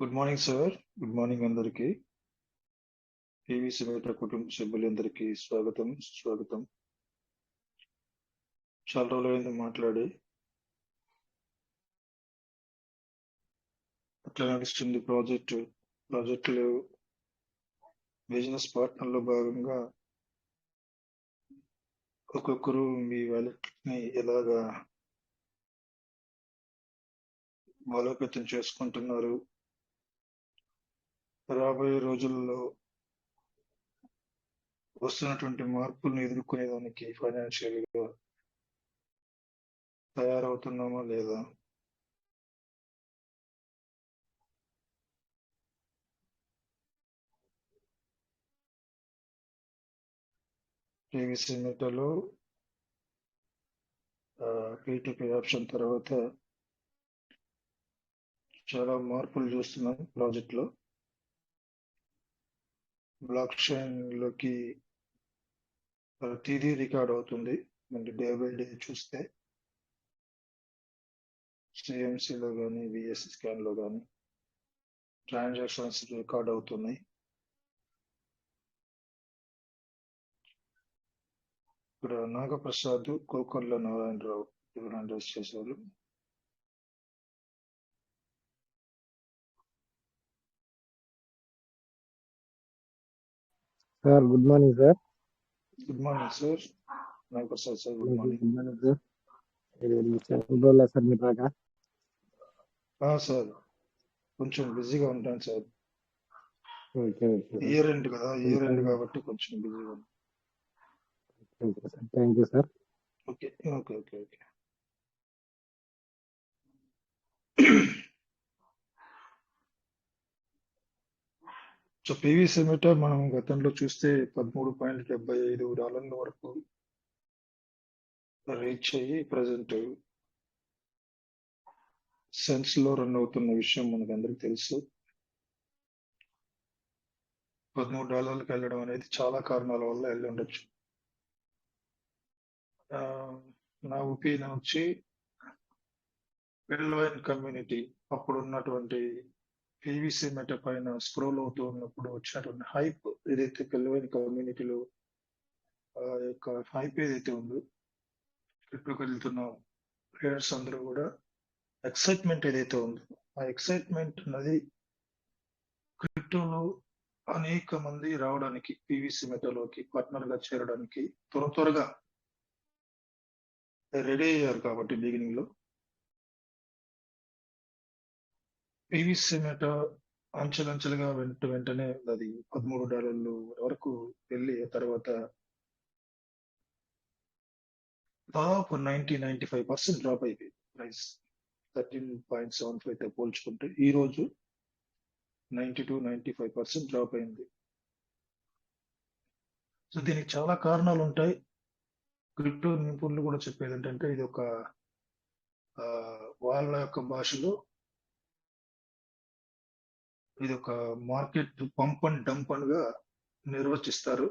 Good morning sir. Good morning అందరికి. TVC బయట కుటుంబ సభ్యులందరికీ స్వాగతం. చాలా రోజులైంది మాట్లాడి. అట్లా నడుస్తుంది ప్రాజెక్టులు బిజినెస్ పార్ట్నర్ లో భాగంగా ఒక్కొక్కరు మీ వ్యాలెట్ ని ఎలాగా బలోపేతం చేసుకుంటున్నారు, రాబోయే రోజుల్లో వస్తున్నటువంటి మార్పులను ఎదుర్కొనేదానికి ఫైనాన్షియల్ గా తయారవుతున్నామా లేదా, టీవీసీ మెటాలో P2P ఆప్షన్ తర్వాత చాలా మార్పులు చూస్తున్నాం ప్రాజెక్ట్ లో. బ్లాక్ చైన్ లోకి ప్రతిదీ రికార్డ్ అవుతుంది. అంటే డే బై డే చూస్తే సిఎంసి లో కానీ విఎస్ స్కాన్ లో కానీ ట్రాన్సాక్షన్స్ రికార్డ్ అవుతున్నాయి. ఇక్కడ నాగప్రసాద్, కోకర్ల నారాయణరావు హ్యాండిల్స్ చేశారు. Sir good morning sir. Good morning sir. Nagaprasad sir good morning. Good morning sir. రోజులా సార్ మీ దాకా సార్ కొంచెం బిజీగా ఉంటాను సార్. ఓకే ఇయర్ ఎండ్ కదా, ఇయర్ ఎండ్ కాబట్టి కొంచెం బిజీగా ఉంటాను. Thank you sir. Okay okay okay okay. So PVC meta మనం గతంలో చూస్తే $13.75 వరకు రీచ్ అయ్యి ప్రజెంట్ సెన్స్ లో రన్ అవుతున్న విషయం మనకు అందరికి తెలుసు. $13 వెళ్ళడం అనేది చాలా కారణాల వల్ల వెళ్ళి ఉండొచ్చు. నా ఒపీనియన్ వచ్చి పెల్వైన్ కమ్యూనిటీ అప్పుడు ఉన్నటువంటి పీవీసీ మెటా పైన స్క్రోల్ అవుతూ ఉన్నప్పుడు వచ్చినటువంటి హైప్ ఏదైతే పెల్వైన్ కమ్యూనిటీలో యొక్క హైప్ ఏదైతే ఉందో, క్రిప్టోకి వెళ్తున్న ప్లేయర్స్ అందరూ కూడా ఎక్సైట్మెంట్ ఏదైతే ఉందో, ఆ ఎక్సైట్మెంట్ అన్నది క్రిప్టోలో అనేక మంది రావడానికి, పీవీసీ మెటాలోకి పార్ట్నర్ గా చేరడానికి త్వరగా రెడీ అయ్యారు. కాబట్టి బిగినింగ్ లో పీవీసీ మెటా అంచెలంచెలుగా వెంటనే అది $13 వరకు వెళ్ళి తర్వాత దాదాపు 95% డ్రాప్ అయిపోయింది ప్రైస్. 13.75తో పోల్చుకుంటే ఈ రోజు 92-95% డ్రాప్ అయింది. సో దీనికి చాలా కారణాలు ఉంటాయి. క్రిప్టో నిపుణులు కూడా చెప్పేది ఏంటంటే ఇది ఒక వాళ్ళ యొక్క భాషలో ఇది ఒక మార్కెట్ పంప్ అండ్ డంప్ గా నిర్వచిస్తారు.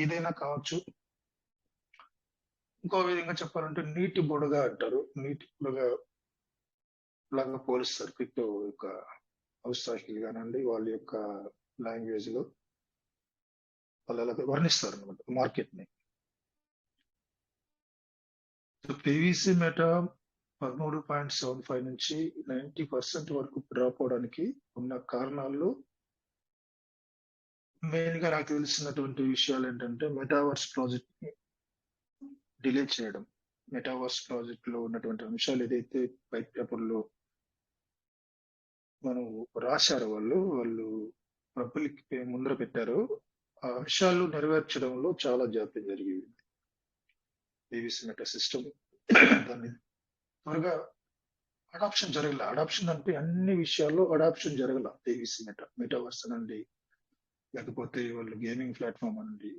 ఏదైనా కావచ్చు. ఇంకో విధంగా చెప్పాలంటే నీటి బుడగ అంటారు. నీటి బుడగ లాగా పోలిస్తారు క్రిప్టో యొక్క ఔత్సాహికులు కానండి, వాళ్ళ యొక్క లాంగ్వేజ్ లో వాళ్ళు అలా వర్ణిస్తారు అనమాట మార్కెట్ ని. పీవీసీ మెటా 13.75 నుంచి 90% వరకు డ్రాప్ అవడానికి ఉన్న కారణాల్లో మెయిన్ గా నాకు తెలిసినటువంటి విషయాలు ఏంటంటే మెటావర్స్ ప్రాజెక్ట్ ని డిలే చేయడం. మెటావర్స్ ప్రాజెక్ట్ లో ఉన్నటువంటి అంశాలు ఏదైతే వైట్ పేపర్ లో మనం రాశారు, వాళ్ళు పబ్లిక్ ముందర పెట్టారో ఆ అంశాలు నెరవేర్చడంలో చాలా జాప్యం జరిగింది. పీవీసీ మెటా సిస్టమ్ దాన్ని త్వరగా అడాప్షన్ జరగల. అడాప్షన్ అంటే అన్ని విషయాల్లో అడాప్షన్ జరగల. పీవీసీ మెటావర్స్ అనండి, లేకపోతే వాళ్ళు గేమింగ్ ప్లాట్ఫామ్ అనండి,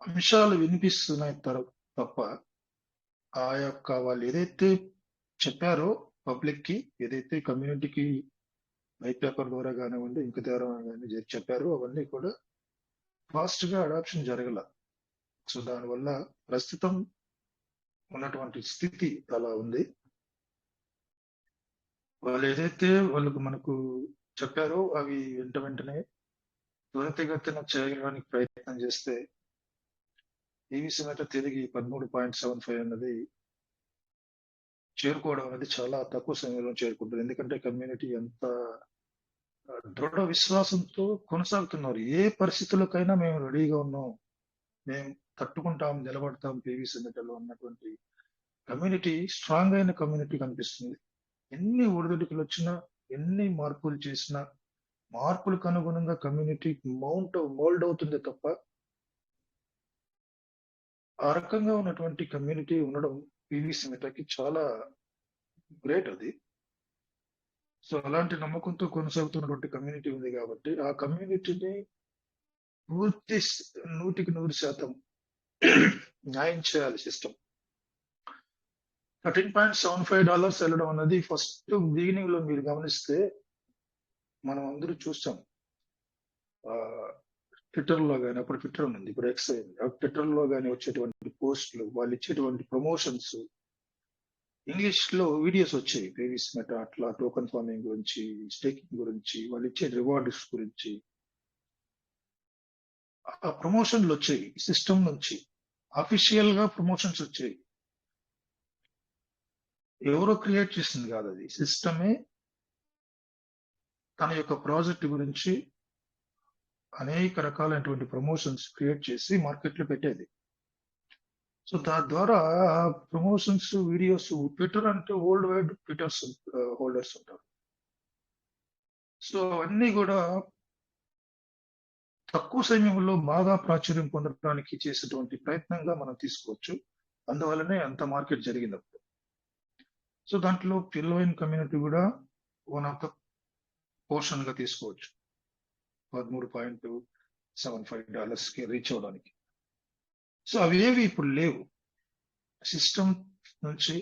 అంశాలు వినిపిస్తున్నాయి తప్ప ఆ యొక్క వాళ్ళు ఏదైతే చెప్పారో పబ్లిక్ కి, ఏదైతే కమ్యూనిటీకి వైట్ పేపర్ ద్వారా కానివ్వండి ఇంక ద్వారా కానీ చెప్పారో అవన్నీ కూడా ఫాస్ట్ గా అడాప్షన్ జరగల. సో దానివల్ల ప్రస్తుతం ఉన్నటువంటి స్థితి అలా ఉంది. వాళ్ళు ఏదైతే వాళ్ళకు మనకు చెప్పారో అవి వెంటనే త్వరితగతిన చేయడానికి ప్రయత్నం చేస్తే ఈవీసీ మెట తిరిగి 13.75 అన్నది చేరుకోవడం అనేది చాలా తక్కువ సమయంలో చేరుకుంటుంది. ఎందుకంటే కమ్యూనిటీ ఎంత దృఢ విశ్వాసంతో కొనసాగుతున్నారు. ఏ పరిస్థితులకైనా మేము రెడీగా ఉన్నాం, మేము తట్టుకుంటాం, నిలబడతాం పీవీసీ మెటలో అన్నటువంటి కమ్యూనిటీ స్ట్రాంగ్ అయిన కమ్యూనిటీ కనిపిస్తుంది. ఎన్ని ఒడిదుడుకులు వచ్చినా, ఎన్ని మార్పులు చేసినా, మార్పులకు అనుగుణంగా కమ్యూనిటీ మోల్డ్ అవుతుంది తప్ప ఆ రకంగా ఉన్నటువంటి కమ్యూనిటీ ఉండడం పీవీసీ మెటకి చాలా గ్రేట్ అది. సో అలాంటి నమ్మకంతో కొనసాగుతున్నటువంటి కమ్యూనిటీ ఉంది కాబట్టి ఆ కమ్యూనిటీని పూర్తి 100% న్యాయం చేయాలి సిస్టమ్. $13.75 వెళ్ళడం అన్నది ఫస్ట్ బిగినింగ్ లో మీరు గమనిస్తే మనం అందరూ చూస్తాం. ట్విట్టర్ లో కానీ, అప్పుడు ట్విట్టర్ ఉంది, ఇప్పుడు ఎక్స్ అయింది. ట్విట్టర్ లో కానీ వచ్చేటువంటి పోస్టులు, వాళ్ళు ఇచ్చేటువంటి ప్రమోషన్స్, ఇంగ్లీష్ లో వీడియోస్ వచ్చాయి. పీవీసీ మెట అట్లా టోకన్ ఫార్మింగ్ గురించి, స్టేకింగ్ గురించి, వాళ్ళు ఇచ్చే రివార్డ్స్ గురించి ఆ ప్రమోషన్లు వచ్చాయి. సిస్టమ్ నుంచి అఫీషియల్ గా ప్రమోషన్స్ వచ్చాయి. ఎవరో క్రియేట్ చేసింది కాదు, అది సిస్టమే తన యొక్క ప్రాజెక్ట్ గురించి అనేక రకాలైనటువంటి ప్రమోషన్స్ క్రియేట్ చేసి మార్కెట్ లో పెట్టేది. సో దాని ద్వారా ప్రమోషన్స్ వీడియోస్, ట్విట్టర్ అంటే వరల్డ్ వైడ్ ట్విట్టర్స్ హోల్డర్స్ ఉంటారు. సో అన్ని కూడా తక్కువ సమయంలో బాగా ప్రాచుర్యం పొందడానికి చేసేటువంటి ప్రయత్నంగా మనం తీసుకోవచ్చు. అందువల్లనే అంత మార్కెట్ జరిగింది అప్పుడు. సో దాంట్లో పిల్లవైన కమ్యూనిటీ కూడా వన్ ఆఫ్ ద పోర్షన్ గా తీసుకోవచ్చు. $13.75 కి రీచ్ అవడానికి. సో అవేవి ఇప్పుడు లేవు. సిస్టమ్ నుంచి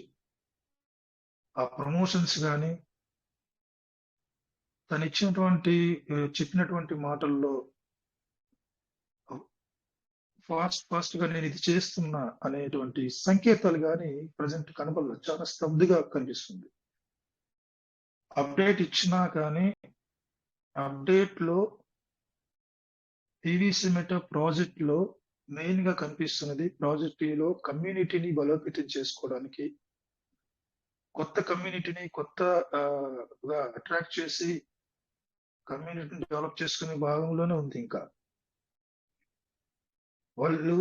ఆ ప్రమోషన్స్ కానీ, తను ఇచ్చినటువంటి చెప్పినటువంటి మాటల్లో ఫాస్ట్ గా నేను ఇది చేస్తున్నా అనేటువంటి సంకేతాలు కానీ ప్రజెంట్ కనపడలేదు. చాలా స్తబ్దుగా కనిపిస్తుంది. అప్డేట్ ఇచ్చినా కానీ అప్డేట్ లో పీవీసీ మెట ప్రాజెక్ట్ లో మెయిన్ గా కనిపిస్తున్నది, ప్రాజెక్ట్ లో కమ్యూనిటీని బలోపేతం చేసుకోవడానికి, కొత్త కమ్యూనిటీని కొత్తగా అట్రాక్ట్ చేసి కమ్యూనిటీని డెవలప్ చేసుకునే భాగంలోనే ఉంది. ఇంకా వాళ్ళు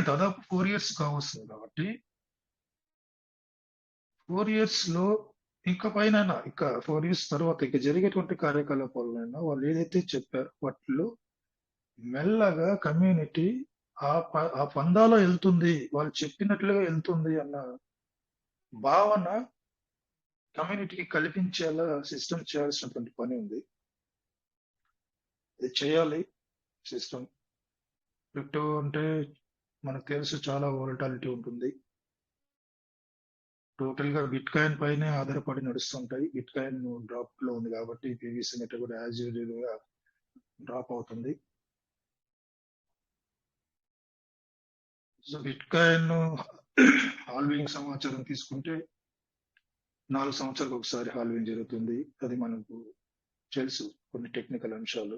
దాదాపు 4 years కావస్తుంది కాబట్టి 4 years లో ఇంకా పైన ఇంకా 4 years తర్వాత ఇక జరిగేటువంటి కార్యకలాపాలైనా వాళ్ళు ఏదైతే చెప్పారో వాటిలో మెల్లగా కమ్యూనిటీ ఆ పందాలో వెళ్తుంది, వాళ్ళు చెప్పినట్లుగా వెళ్తుంది అన్న భావన కమ్యూనిటీకి కల్పించేలా సిస్టమ్ చేయాల్సినటువంటి పని ఉంది. ఇది చేయాలి సిస్టమ్. క్రిప్టో అంటే మనకు తెలుసు చాలా వోలటాలిటీ ఉంటుంది. టోటల్ గా బిట్ కాయిన్ పైనే ఆధారపడి నడుస్తుంటాయి. బిట్ కాయిన్ డ్రాప్ లో ఉంది కాబట్టి పీవీసీ మెట కూడా యాజ్ యూజువల్ గా డ్రాప్ అవుతుంది. సో బిట్ కాయిన్ హాల్వింగ్ సమాచారం తీసుకుంటే 4 సంవత్సరాలకు ఒకసారి హాల్వింగ్ జరుగుతుంది. అది మనకు తెలుసు కొన్ని టెక్నికల్ అంశాలు.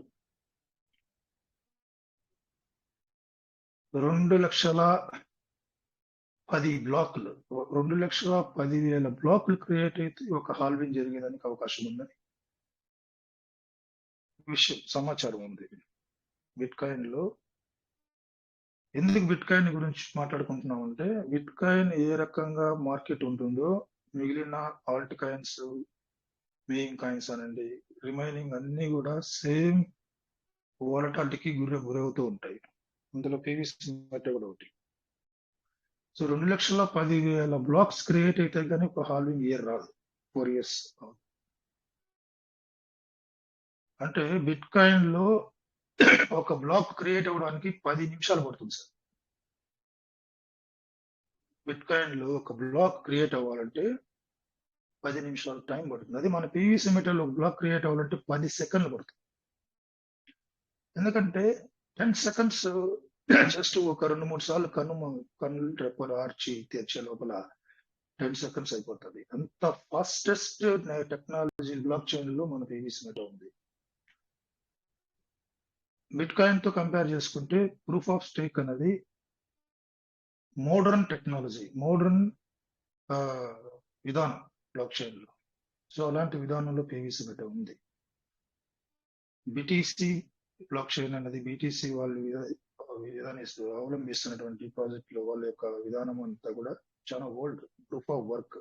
2,10,000 బ్లాకులు, 2,10,000 బ్లాకులు క్రియేట్ అయితే ఒక హాల్వింగ్ జరిగేదానికి అవకాశం ఉందని విషయం సమాచారం ఉంది. బిట్ కాయిన్ లో ఎందుకు బిట్ కాయిన్ గురించి మాట్లాడుకుంటున్నాం అంటే, బిట్ కాయిన్ ఏ రకంగా మార్కెట్ ఉంటుందో మిగిలిన ఆల్ట్ కాయిన్స్, మెయిన్ కాయిన్స్ అనండి, రిమైనింగ్ అన్ని కూడా సేమ్ వోలటాలిటీకి గురవుతూ ఉంటాయి. ఇందులో పీవీసీ మెట కూడా ఒకటి. సో 2,10,000 బ్లాక్స్ క్రియేట్ అయితే కానీ ఒక హాల్వింగ్ ఇయర్ రాదు, 4 years. అంటే బిట్ కాయిన్ లో ఒక బ్లాక్ క్రియేట్ అవ్వడానికి 10 నిమిషాలు పడుతుంది సార్. బిట్ కాయిన్ లో ఒక బ్లాక్ క్రియేట్ అవ్వాలంటే 10 నిమిషాలు టైం పడుతుంది. అది మన పీవీసీ మెటల్ ఒక బ్లాక్ క్రియేట్ అవ్వాలంటే 10 సెకండ్లు పడుతుంది. ఎందుకంటే 10 seconds జస్ట్ ఒక 2-3 సార్లు కన్నులు రెప్పలు ఆర్చి తెరిచే లోపల 10 సెకండ్స్ అయిపోతుంది. అంత ఫాస్టెస్ట్ టెక్నాలజీ బ్లాక్ చైన్ లో మన పీవీసీ మెటా ఉంది. బిట్ కాయిన్ తో కంపేర్ చేసుకుంటే ప్రూఫ్ ఆఫ్ స్టేక్ అనేది మోడర్న్ టెక్నాలజీ, మోడర్న్ విధానం బ్లాక్ చైన్ లో. సో అలాంటి విధానంలో పీవీసీ మెటా ఉంది. బిటిసి బ్లాక్ చైన్ అనేది బిటిసి వాళ్ళు అవలంబిస్తున్నటువంటి ప్రాజెక్ట్ లో వాళ్ళ యొక్క విధానం అంతా కూడా చాలా old proof of work.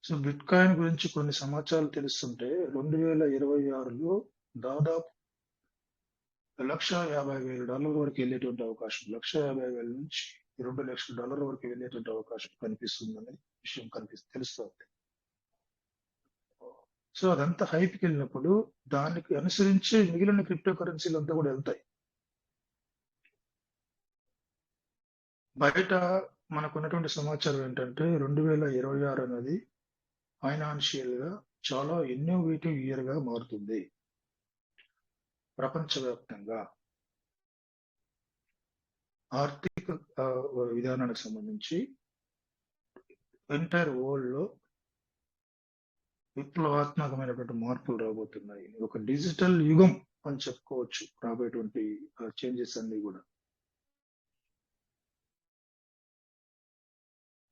So bit coin గురించి కొన్ని సమాచారాలు తెలుస్తుంటే 2026లో దాదాపు $150,000 వరకు వెళ్ళేటువంటి అవకాశం, $150,000 నుంచి $2 లక్షల వరకు వెళ్ళేటువంటి అవకాశం కనిపిస్తుందనే విషయం తెలుస్తుంది. సో అదంతా హైప్కి వెళ్ళినప్పుడు దానికి అనుసరించి మిగిలిన క్రిప్టో కరెన్సీలు అంతా కూడా వెళ్తాయి. బయట మనకున్నటువంటి సమాచారం ఏంటంటే 2026 అనేది ఫైనాన్షియల్ గా చాలా ఇన్నోవేటివ్ ఇయర్ గా మారుతుంది ప్రపంచవ్యాప్తంగా. ఆర్థిక విధానానికి సంబంధించి ఎంటైర్ వరల్డ్ లో విప్లవాత్మకమైనటువంటి మార్పులు రాబోతున్నాయి. ఒక డిజిటల్ యుగం అని చెప్పుకోవచ్చు రాబోయేటువంటి చేంజెస్ అన్ని కూడా.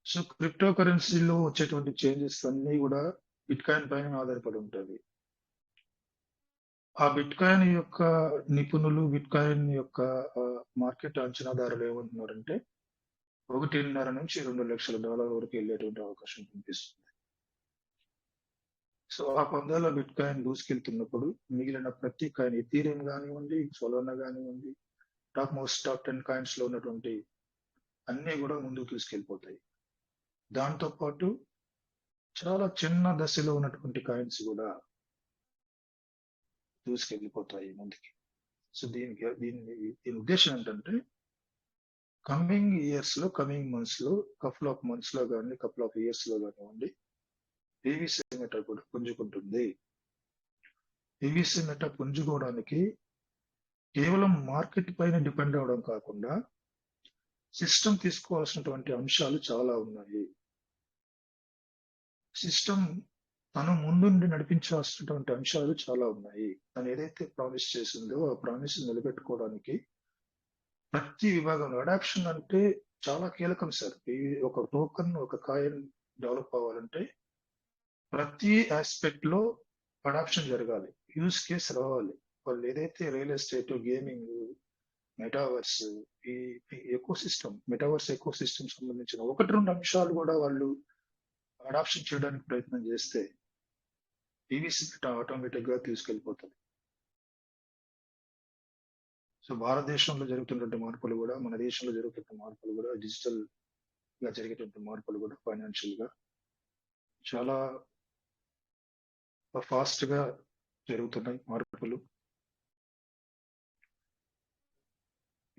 సో క్రిప్టో కరెన్సీలో వచ్చేటువంటి చేంజెస్ అన్ని కూడా బిట్ కాయిన్ పైన ఆధారపడి ఉంటుంది. ఆ బిట్ కాయిన్ యొక్క నిపుణులు, బిట్ కాయిన్ యొక్క మార్కెట్ అంచనాదారులు ఏమంటున్నారంటే $1.5 నుంచి $2 లక్షల వరకు వెళ్ళేటువంటి అవకాశం కనిపిస్తుంది. సో ఆ పందాలో బిట్ కాయిన్ దూసుకెళ్తున్నప్పుడు మిగిలిన ప్రతి కాయిన్, ఎథీరియం కానివ్వండి, సోలానా కానివ్వండి, టాప్ 10 కాయిన్స్ లో ఉన్నటువంటి అన్ని కూడా ముందుకు తీసుకెళ్ళిపోతాయి. దాంతో పాటు చాలా చిన్న దశలో ఉన్నటువంటి కాయిన్స్ కూడా దూసుకెళ్ళిపోతాయి ముందుకి. సో దీని ఉద్దేశం ఏంటంటే కమింగ్ ఇయర్స్ లో, కమింగ్ మంత్స్ లో, కపుల్ ఆఫ్ మంత్స్ లో కానీ, కపుల్ ఆఫ్ ఇయర్స్ లో కానివ్వండి, పీవీసీ మెటా కూడా పుంజుకుంటుంది. పీవీసీ మెటా పుంజుకోవడానికి కేవలం మార్కెట్ పైన డిపెండ్ అవడం కాకుండా సిస్టమ్ తీసుకోవాల్సినటువంటి అంశాలు చాలా ఉన్నాయి. సిస్టమ్ తను ముందుండి నడిపించాల్సినటువంటి అంశాలు చాలా ఉన్నాయి. తను ఏదైతే ప్రామిస్ చేసిందో ఆ ప్రామిస్ నిలబెట్టుకోవడానికి ప్రతి విభాగంలో అడాప్షన్ అంటే చాలా కీలకం సార్. ఒక టోకన్, ఒక కాయిన్ డెవలప్ అవ్వాలంటే ప్రతి ఆస్పెక్ట్ లో అడాప్షన్ జరగాలి, యూజ్ కేస్ రావాలి. వాళ్ళు ఏదైతే రియల్ ఎస్టేట్, గేమింగ్, మెటావర్స్, ఈ ఎకోసిస్టమ్, మెటావర్స్ ఎకోసిస్టమ్ సంబంధించిన 1-2 అంశాలు కూడా వాళ్ళు అడాప్షన్ చేయడానికి ప్రయత్నం చేస్తే పీవీసీ ఆటోమేటిక్ గా తీసుకెళ్లిపోతుంది. సో భారతదేశంలో జరుగుతున్నటువంటి మార్పులు కూడా, మన దేశంలో జరుగుతున్న మార్పులు కూడా, డిజిటల్ గా జరిగేటువంటి మార్పులు కూడా ఫైనాన్షియల్ గా చాలా ఫాస్ట్ గా జరుగుతున్నాయి మార్పులు.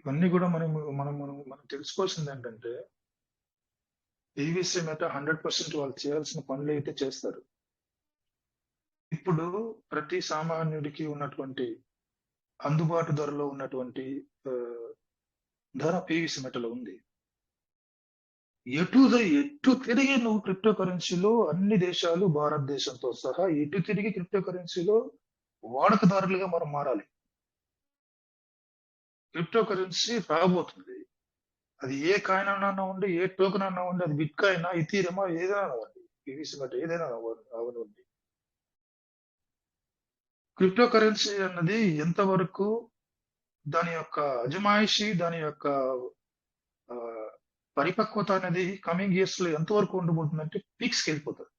ఇవన్నీ కూడా మనం తెలుసుకోవాల్సింది ఏంటంటే పీవీసీ మెటా 100% వాళ్ళు చేయాల్సిన పనులు అయితే చేస్తారు. ఇప్పుడు ప్రతి సామాన్యుడికి ఉన్నటువంటి అందుబాటు ధరలో ఉన్నటువంటి ధర పీవీసీ మెటలో ఉంది. ఎటు తిరిగి నువ్వు క్రిప్టో కరెన్సీలో అన్ని దేశాలు, భారతదేశంతో సహా ఎటు తిరిగి క్రిప్టో కరెన్సీలో వాడకదారులుగా మనం మారాలి. క్రిప్టో కరెన్సీ రాబోతుంది. అది ఏ కాయిన్ అన్నా ఉండి, ఏ టోకెన్ అన్నా ఉండి, అది బిట్ కాయిన్, ఇథీరియం, ఏదైనా అవ్వండి, పీవీసీ మెటా ఏదైనా అవనివ్వండి. క్రిప్టో కరెన్సీ అన్నది ఎంతవరకు దాని యొక్క అజమాయిషి, దాని యొక్క పరిపక్వత అనేది కమింగ్ ఇయర్స్ లో ఎంతవరకు ఉండబోతుందంటే పీక్స్కి వెళ్ళిపోతుంది.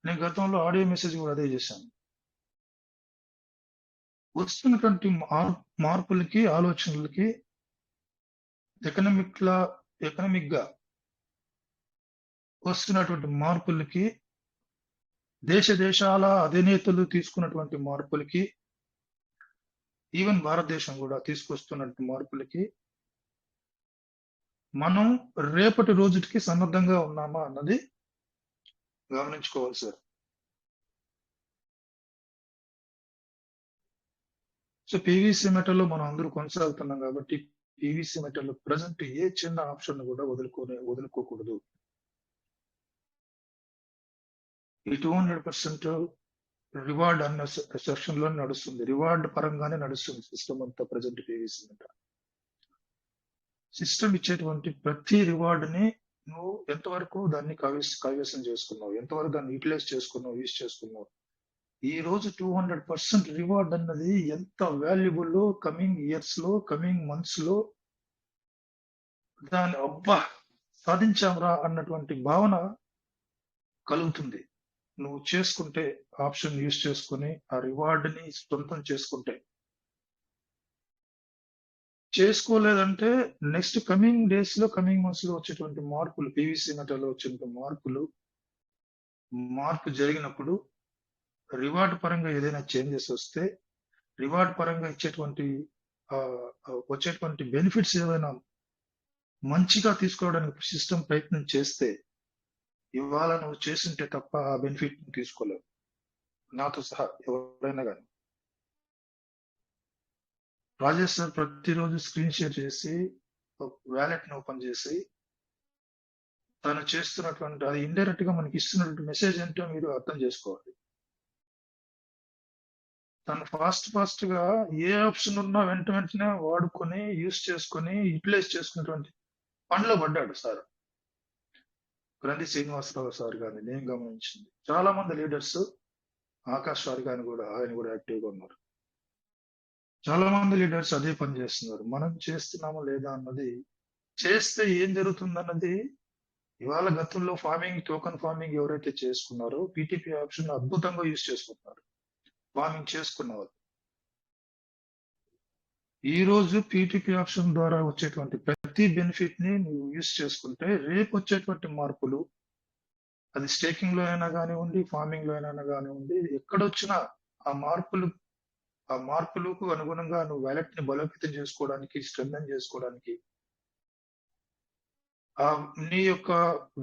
నేను గతంలో ఆడియో మెసేజ్ కూడా అదే చేశాను. వస్తున్నటువంటి మార్పులకి, ఆలోచనలకి, ఎకనామిక్ గా వస్తున్నటువంటి మార్పులకి, దేశాల అధినేతలు తీసుకున్నటువంటి మార్పులకి, ఈవెన్ భారతదేశం కూడా తీసుకొస్తున్నటువంటి మార్పులకి మనం రేపటి రోజుకి సన్నద్ధంగా ఉన్నామా అన్నది గమనించుకోవాలి సార్. సో పీవీసీ మెటల్లో మనం అందరూ కొనసాగుతున్నాం కాబట్టి పీవీసీ మెటల్లో ప్రజెంట్ ఏ చిన్న ఆప్షన్ కూడా వదులుకోకూడదు. ఈ 200% రివార్డ్ అన్న సెక్షన్ లో నడుస్తుంది. రివార్డ్ పరంగానే నడుస్తుంది సిస్టమ్ అంతా ప్రజెంట్ పీవీసీ మెట. సిస్టమ్ ఇచ్చేటువంటి ప్రతి రివార్డ్ ని నువ్వు ఎంతవరకు దాన్ని కైవసం చేసుకున్నావు, ఎంతవరకు దాన్ని యూటిలైజ్ చేసుకున్నావు, యూజ్ చేసుకున్నావు. ఈ రోజు 200% రివార్డ్ అన్నది ఎంత వాల్యుబుల్ కమింగ్ ఇయర్స్ లో, కమింగ్ మంత్స్ లో దాని అబ్బా సాధించాంరా అన్నటువంటి భావన కలుగుతుంది. నువ్వు చేసుకుంటే, ఆప్షన్ యూజ్ చేసుకుని ఆ రివార్డ్ ని సొంతం చేసుకుంటే. చేసుకోలేదంటే నెక్స్ట్ కమింగ్ డేస్ లో, కమింగ్ మంత్స్ లో వచ్చేటువంటి మార్పులు, పీవీసీ మెటలో వచ్చేటువంటి మార్పు జరిగినప్పుడు రివార్డ్ పరంగా ఏదైనా చేంజెస్ వస్తే, రివార్డ్ పరంగా ఇచ్చేటువంటి వచ్చేటువంటి బెనిఫిట్స్ ఏదైనా మంచిగా తీసుకోవడానికి సిస్టమ్ ప్రయత్నం చేస్తే, ఇవాళ నువ్వు చేసింటే తప్ప ఆ బెనిఫిట్ తీసుకోలేవు, నాతో సహా ఎవరైనా కానీ. రాజేష్ సార్ ప్రతిరోజు స్క్రీన్ షేర్ చేసి వ్యాలెట్ ని ఓపెన్ చేసి తను చేస్తున్నటువంటి అది ఇండైరెక్ట్ గా మనకి ఇస్తున్నటువంటి మెసేజ్ ఏంటో మీరు అర్థం చేసుకోవాలి. తను ఫాస్ట్ గా ఏ ఆప్షన్ ఉన్నా వెంటనే వాడుకొని, యూజ్ చేసుకొని, యూటిలైజ్ చేసుకున్నటువంటి పనిలో పడ్డాడు సార్. గ్రంథి శ్రీనివాసరావు సార్ గాని నేను గమనించింది. చాలా మంది లీడర్స్, ఆకాష్ సార్ గాని కూడా ఆయన కూడా యాక్టివ్ గా ఉన్నారు. చాలా మంది లీడర్స్ అదే పని చేస్తున్నారు. మనం చేస్తున్నామా లేదా అన్నది, చేస్తే ఏం జరుగుతుంది అన్నది. ఇవాళ గతంలో టోకన్ ఫార్మింగ్ ఎవరైతే చేసుకున్నారో పీటీపీ ఆప్షన్ అద్భుతంగా యూజ్ చేసుకుంటున్నారు ఫార్మింగ్ చేసుకున్న వాళ్ళు. ఈ రోజు పీటీపీ ఆప్షన్ ద్వారా వచ్చేటువంటి ప్రతి బెనిఫిట్ ని నువ్వు యూజ్ చేసుకుంటే, రేపు వచ్చేటువంటి మార్పులు, అది స్టేకింగ్ లో అయినా కానివ్వండి, ఫార్మింగ్ లో అయినా కానివ్వండి, ఎక్కడొచ్చినా ఆ మార్పులకు అనుగుణంగా నువ్వు వ్యాలెట్ ని బలోపేతం చేసుకోవడానికి, స్ట్రెంథెన్ చేసుకోవడానికి, నీ యొక్క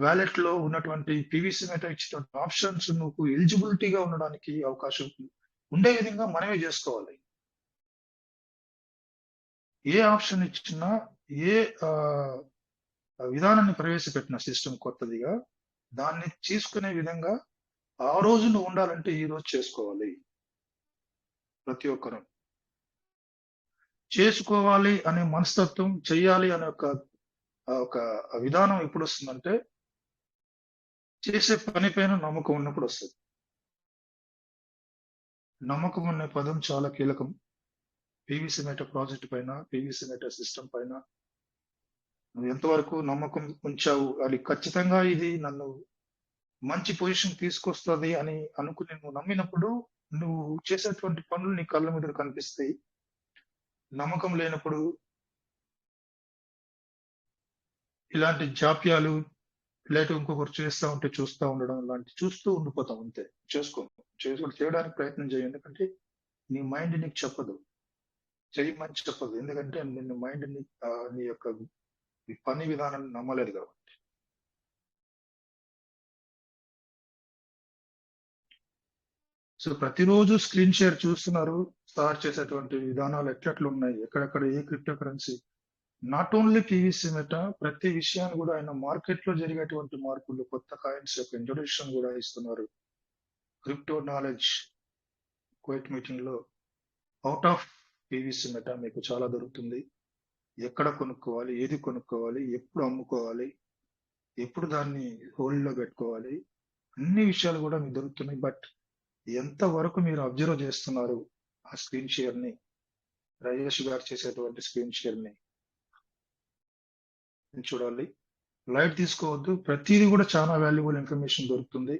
వ్యాలెట్ లో ఉన్నటువంటి పీవీసీ మెట ఇచ్చినటువంటి ఆప్షన్స్ నువ్వు ఎలిజిబిలిటీగా ఉండడానికి అవకాశం ఉండే విధంగా మనమే చేసుకోవాలి. ఏ ఆప్షన్ ఇచ్చినా, ఏ విధానాన్ని ప్రవేశపెట్టిన సిస్టమ్ కొత్తదిగా, దాన్ని తీసుకునే విధంగా ఆ రోజు నువ్వు ఉండాలంటే ఈ రోజు చేసుకోవాలి. ప్రతి ఒక్కరూ చేసుకోవాలి అనే మనస్తత్వం, చెయ్యాలి అనే ఒక విధానం ఎప్పుడు వస్తుందంటే, చేసే పని పైన నమ్మకం ఉన్నప్పుడు వస్తుంది. నమ్మకం అనే పదం చాలా కీలకం. పీవీసీ మెట ప్రాజెక్ట్ పైన, పీవీసీ మెట సిస్టమ్ పైన నువ్వు ఎంతవరకు నమ్మకం ఉంచావు, అది ఖచ్చితంగా ఇది నన్ను మంచి పొజిషన్ తీసుకొస్తుంది అని అనుకుని నువ్వు నమ్మినప్పుడు, నువ్వు చేసేటువంటి పనులు నీ కళ్ళ మీద కనిపిస్తాయి. నమ్మకం లేనప్పుడు ఇలాంటి జాప్యాలు, లేక ఇంకొకరు చేస్తూ ఉంటే చూస్తూ ఉండడం, లాంటి చూస్తూ ఉండిపోతాం అంతే. చేయడానికి ప్రయత్నం చేయి. ఎందుకంటే నీ మైండ్ నీకు చెప్పదు, చేయమని చెప్పదు. ఎందుకంటే నిన్ను మైండ్ నీ యొక్క పని విధానాన్ని నమ్మలేదు కాబట్టి. సో ప్రతిరోజు స్క్రీన్ షేర్ చూస్తున్నారు, సార్ చేసేటువంటి విధానాలు ఎట్లట్లు ఉన్నాయి, ఎక్కడెక్కడ ఏ crypto currency, not only PVC Meta, ప్రతి విషయాన్ని కూడా ఆయన మార్కెట్ లో జరిగేటువంటి మార్పులు, కొత్త కాయిన్స్ యొక్క ఇంట్రొడక్షన్ కూడా ఇస్తున్నారు. క్రిప్టో నాలెడ్జ్ క్వైట్ మీటింగ్ లో అవుట్ ఆఫ్ పీవీసీ మెట మీకు చాలా దొరుకుతుంది. ఎక్కడ కొనుక్కోవాలి, ఏది కొనుక్కోవాలి, ఎప్పుడు అమ్ముకోవాలి, ఎప్పుడు దాన్ని హోల్డ్ లో పెట్టుకోవాలి, అన్ని విషయాలు కూడా మీకు దొరుకుతున్నాయి. బట్ ఎంత వరకు మీరు అబ్జర్వ్ చేస్తున్నారు ఆ స్క్రీన్ షేర్ ని, రాజేష్ గారు చేసేటువంటి స్క్రీన్ షేర్ ని చూడాలి. లైట్ తీసుకోవద్దు, ప్రతిదీ కూడా చాలా వాల్యుబుల్ ఇన్ఫర్మేషన్ దొరుకుతుంది.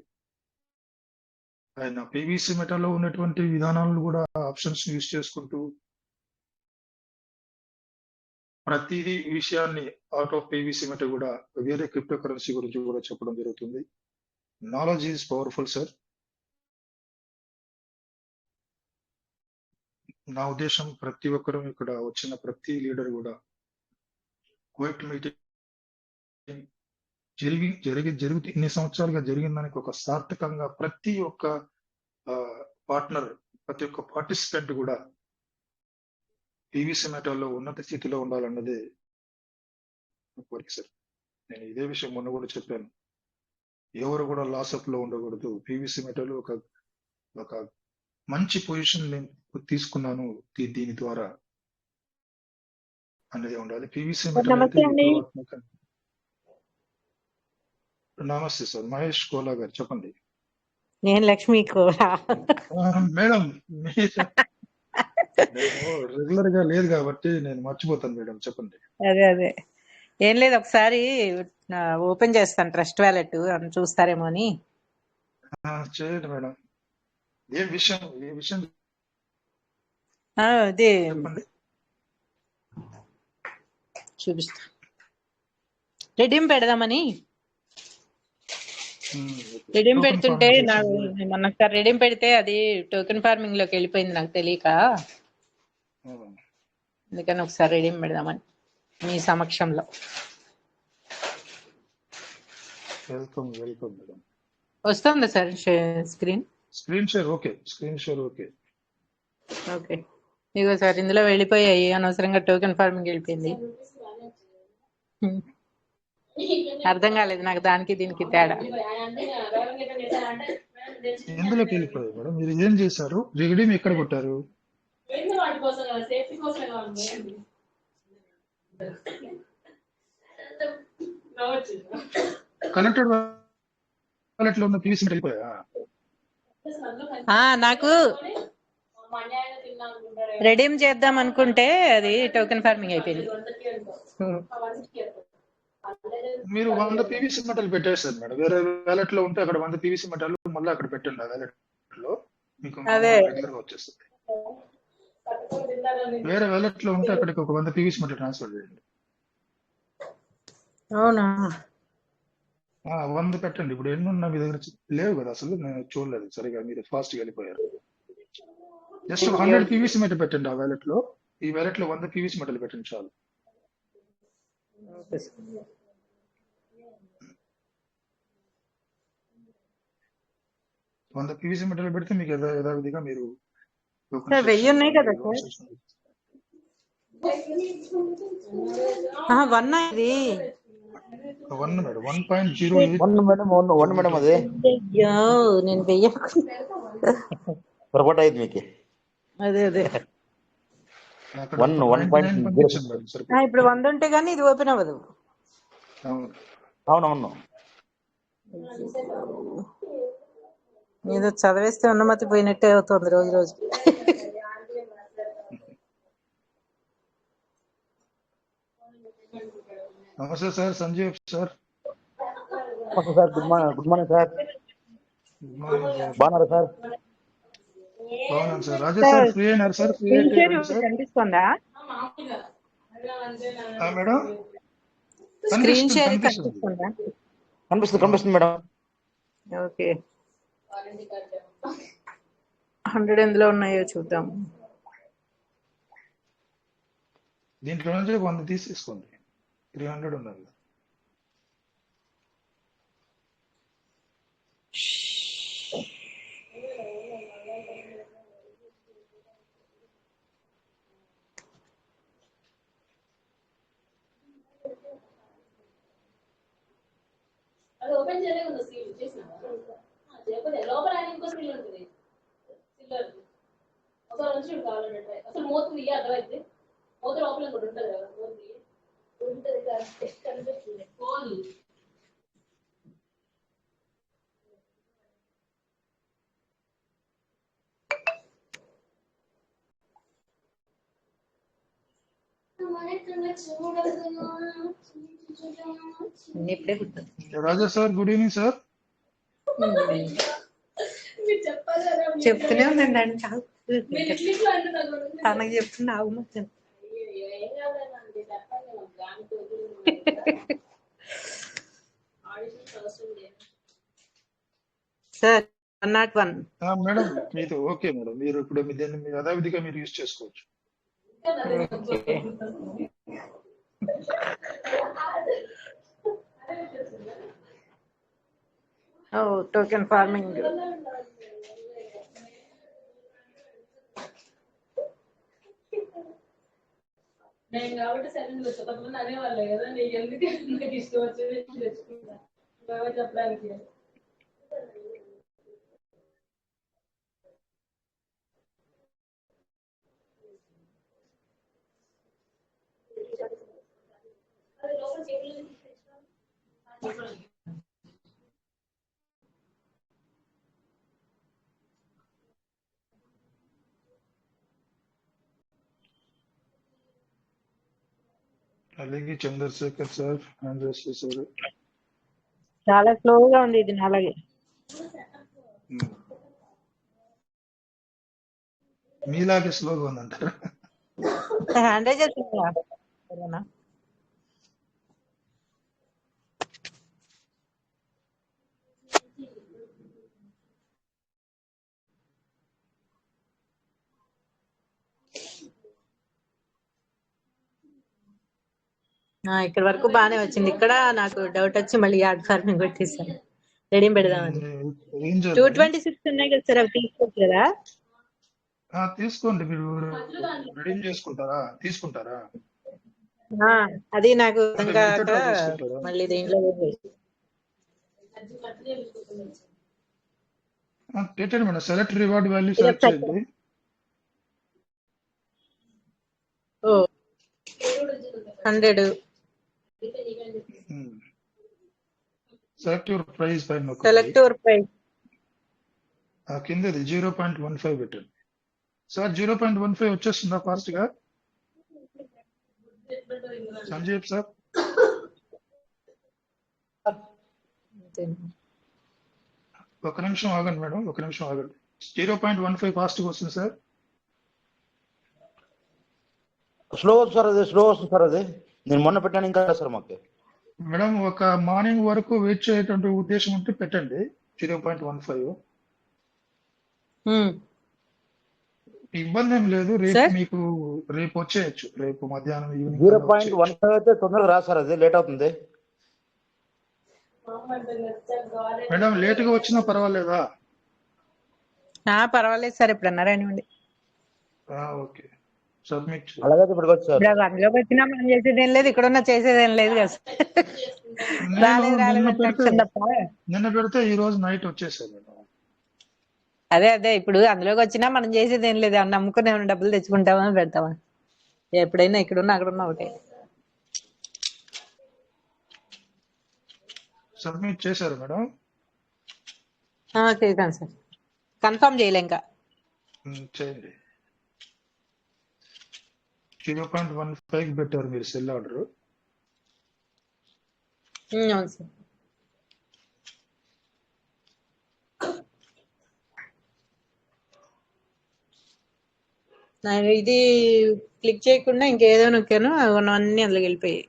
ఆయన పీవీసీ మెటాలో ఉన్నటువంటి విధానాలను కూడా ఆప్షన్స్ యూజ్ చేసుకుంటూ ప్రతిదీ విషయాన్ని అవుట్ ఆఫ్ పీవీసీ మెట కూడా వేరే క్రిప్టో కరెన్సీ గురించి కూడా చెప్పడం జరుగుతుంది. Knowledge is powerful sir. నా ఉద్దేశం ప్రతి ఒక్కరూ, ఇక్కడ వచ్చిన ప్రతి లీడర్ కూడా క్వైట్ మీటింగ్ జరిగి ఇన్ని సంవత్సరాలుగా జరిగిన దానికి ఒక సార్థకంగా ప్రతి ఒక్క పార్ట్నర్, ప్రతి ఒక్క పార్టిసిపెంట్ కూడా పీవీసీ మెటల్లో ఉన్నత స్థితిలో ఉండాలన్నది నా కోరిక సార్. నేను ఇదే విషయం మొన్న కూడా చెప్పాను. ఎవరు కూడా లాసప్ లో ఉండకూడదు. పీవీసీ మెటల్ ఒక మంచి పొజిషన్ నేను తీసుకున్నాను దీని ద్వారా అనేది ఉండాలి. పీవీసీ మెటల్ అయితే నమస్తే అండి. విప్లవాత్మక. నమస్తే సార్, మహేష్ కోలా గారు చెప్పండి. నేను లక్ష్మి కోరా. మేడం నేను రెగ్యులర్ గా లేదు కాబట్టి నేను మర్చిపోతాను మేడం, చెప్పండి. అదే ఏం లేదు, ఒకసారి ఓపెన్ చేస్తాను ట్రస్ట్ వ్యాలెట్ అని చూస్తారేమో అని. చేయండి మేడం. ఏ విషయం అదే చెప్పండి. చూపిస్తా, రెడీమ్ పెడదామని. రెడీమ్ పెడుతుంటే మొన్న ఒకసారి రెడీమ్ పెడితే అది టోకెన్ ఫార్మింగ్ లోకి వెళ్ళిపోయింది నాకు తెలియక. అందుకని ఒకసారి రెడీమ్ పెడదామని మీ సమక్షంలో. Welcome madam. వస్తుందా sir screen share? Okay, screen share okay. ఇగో సార్, ఇందులో వెళ్ళిపోయాయి, అనవసరంగా టోకెన్ ఫార్మింగ్ వెళ్ళిపోయింది. అర్థం కాలేదు నాకు దానికి దీనికి తేడా. ఎందులోకి వెళ్ళిపోయాయి మేడం? మీరు ఏం చేశారు? రిడీమ్ ఎక్కడ కొట్టారు? కనెక్టెడ్ వాలెట్ లో ఉన్న పీవీసీ వెళ్ళిపోయా? నాకు రెడీమ్ చేద్దాం అనుకుంటే అది టోకెన్ ఫార్మింగ్ అయిపోయింది. మీరు 100 పీవీసీ మెటల్ పెట్టేస్తారు మేడం. వేరే వ్యాలెట్ లో ఉంటే అక్కడ 100 పీవీసీ మెటల్ మళ్ళీ అక్కడ పెట్టండి. ఆ వ్యాలెట్ లో మీకు రెగ్యులర్ గా వచ్చేస్తుంది. వేరే వ్యాలెట్ లో ఉంటే అక్కడికి ఒక 100 పీవీసీ మెటల్ ట్రాన్స్ఫర్ చేయండి. అవునా? 100 పెట్టండి. ఇప్పుడు ఎన్ని ఉన్నా మీ దగ్గర లేవు కదా, అసలు నేను చూడలేదు సరిగా, మీరు ఫాస్ట్ గా వెళ్ళిపోయారు. జస్ట్ 100 పీవీసీ మెటల్ పెట్టండి ఆ వ్యాలెట్ లో. ఈ వ్యాలెట్ లో 100 పీవీసీ మెటల్ పెట్టండి చాలు. వంద పీవీసీ మెటల్ పెడితే మీకు యథావిధిగా మీరు 1000 ఉన్నాయి కదా సార్? 1 ఇది 1 మేడం, 1.08 1 మేడం అది. అయ్యో, నేను పొరపాటు అయింది మీకు. అదే 1.09 ఇప్పుడు 100 ఉంటే గానీ ఇది ఓపెన్ అవ్వదు. అవునవును. ఏదో చదివేస్తే ఉన్నమతి పోయినట్టే అవుతుంది రోజు రోజు. నమస్తే sir, Sanjeev sir. Sir good morning sir. బాగున్నారా సార్? బాగున్నాను సార్. రాజా సార్ ఫ్రీ అయినారు సార్? కనిపిస్తుందా మేడం? స్క్రీన్ షేర్ కనిపిస్తుందా? కనిపిస్తుంది మేడం. ఓకే, 100 ఎందులో ఉన్నాయో చూద్దాం. దీంట్లో నుంచి 100 తీసేసుకోండి. 300 ఉన్నారు. అది ఓపెన్ చేయలేదు. సీల్ చేసినావా? చేయకపోతే లోపల ఇంకో సీల్ ఉంటుంది. సిల్లర్ ఒకసారి వచ్చి కావాలంటే అసలు మూత తీయ అర్థమైతే మూత లోపల ఇంకోటి ఉంటుంది కదా, మూత ఉంటుంది కదా, కనిపిస్తుంది ఫోన్. ఇప్పుడే గుర్తుంది. రాజా సార్ గుడ్ ఈవినింగ్ సార్. చెప్తూనే ఉందండి అండి, తనకు చెప్తున్నా ఆగుమని. సార్ 101 మేడం మీతో ఓకే మేడం. మీరు ఇప్పుడు దీన్ని యథావిధిగా మీరు యూజ్ చేసుకోవచ్చు. టోకెన్ ఫార్మింగ్ కాబట్టి సరైన వచ్చా. కొంతమంది అనేవాళ్ళే కదా, నీకు ఎందుకు నాకు ఇష్టం వచ్చేది తెచ్చుకుంటా బాగా చెప్పడానికి. అది లోపల టేబుల్ తెచ్చుకోవాలి. అలాగే చంద్రశేఖర్ సార్ హ్యాండ్ రైస్ చేశారు. చాలా స్లోగా ఉంది ఇది అలాగే. మీలాగే స్లోగా ఉందంటారా? హ్యాండ్ రైజ్ చేస్తున్నా. ఇక్కడ వరకు బాగానే వచ్చింది. ఇక్కడ నాకు డౌట్ వచ్చి మళ్ళీ యాడ్ ఫార్మింగ్ పెట్టేసాను. రెడీ పెడదామని. ఏం చేయాలి? 226 ఉన్నాయి కదా సార్, అవి తీసుకోవచ్చు కదా? తీసుకోండి. మీరు రెడీమ్ చేసుకుంటారా? తీసుకుంటారా? అది నాకు అంటే ఇంకా వితడ్రా తీసుకుంటారా? మళ్ళీ దీంట్లో పెట్టండి మేడం. సెలెక్ట్ రివార్డ్ వాల్యూ ఇది సెలెక్ట్ ఒకసారి చేయండి. ఓ 100 సెలెక్ట్ యువర్ ప్రైస్ పైన నొక్కండి. Select your price. కిందది 0.15 పెట్టండి. సార్ 0.15 వచ్చేస్తుందా ఫాస్ట్ గా? సంజీవ్ సార్ ఒక నిమిషం ఆగండి మేడం, ఒక నిమిషం ఆగండి. 0.15 ఫాస్ట్ గా వస్తుంది సార్. స్లో వస్తుంది సార్, అది స్లో వస్తుంది సార్. అది నేను మొన్న పెట్టాను ఇంకా సార్ మాకు. మేడం ఒక మార్నింగ్ వరకు వెయిట్ చేయటువంటి ఉద్దేశం ఉంటే పెట్టండి 0.15. ఇబ్బంది ఏం లేదు. రేపు మీకు రేపు వచ్చేయచ్చు. రేపు మధ్యాహ్నం ఈవినింగ్ 0.15 అయితే తొందరగా రా సార్, అది లేట్ అవుతుంది. మేడం లేట్ గా వచ్చినా పర్వాలేదా? పర్వాలేదు సార్, ఇప్పుడు అన్నారానివ్వండి. Okay submit. అలాగైతే ఇప్పుడు వచ్చి సార్ ఇప్పుడు అందులోకి వచ్చినా మనం చేసేది ఏం లేదు, ఇక్కడ ఉన్న చేసేది ఏం లేదు కదా సార్. రాలేదు తప్ప. నిన్న పెడితే ఈ రోజు నైట్ వచ్చేసారు మేడం. అదే ఇప్పుడు అందులోకి వచ్చినా మనం చేసేది ఏం లేదు. నమ్ముకుని ఏమైనా డబ్బులు తెచ్చుకుంటామా పెడతామా? ఎప్పుడైనా ఇక్కడున్నా అక్కడున్నా ఒకటే. సబ్మిట్ చేశారు మేడం? చేశాను సార్. కన్ఫర్మ్ చేయలే ఇంకా. చేయండి. 0.15 పెట్టారు మీరు సెల్ ఆర్డర్. అవును సార్. ఇది క్లిక్ చేయకుండా ఇంకేదో నొక్కాను, అన్ని అందులోకి వెళ్ళిపోయాయి.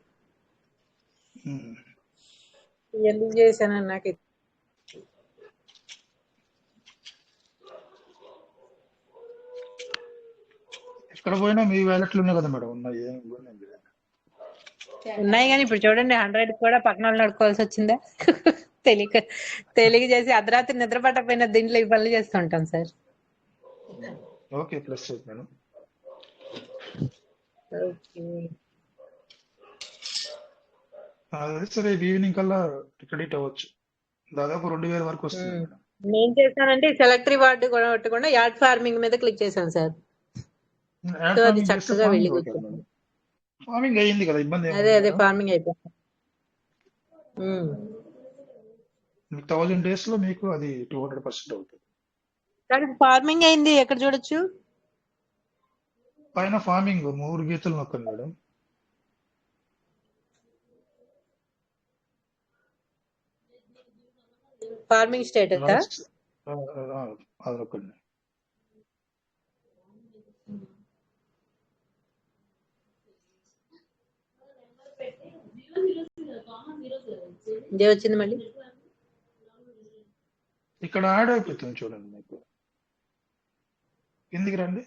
ఎందుకు చేశాను నాకు ఎక్కడ పోయినా మీ వ్యాలెట్లు ఉన్నాయి కదా మేడం. ఉన్నాయి, ఏం ఉన్నాయి కానీ ఇప్పుడు చూడండి 100 కూడా పక్కన వాళ్ళు నడుకోవాల్సి వచ్చిందా? తెలియక చేసి అర్ధరాత్రి నిద్ర పట్టకపోయినా దీంట్లో ఈ పనులు చేస్తుంటాం సార్. Okay plus madam. సరే ఈవినింగ్ కల్లా క్రెడిట్ అవ్వచ్చు. దాదాపు 2000 వరకు వస్తుంది మేడం. నేను చేశానంటే సెలెక్ట్ రివార్డ్ కూడా కొట్టకుండా యాడ్ ఫార్మింగ్ మీద క్లిక్ చేశాను సార్. అది చక్కగా వెళ్ళి ఫార్మింగ్ అయ్యింది కదా, ఇబ్బంది. అదే ఫార్మింగ్ అయిపోయింది. 1000 days లో మీకు అది 200% అవుతుంది. కానీ ఫార్మింగ్ అయింది ఎక్కడ చూడొచ్చు? పైన ఫార్మింగ్ 3 గీతలు నొక్కండి మేడం. ఫార్మింగ్ స్టేటస్ అది నొక్కండి. ఇదే వచ్చింది మళ్ళీ. ఇక్కడ యాడ్ అయిపోతుంది చూడండి. మీకు కిందికి రండి.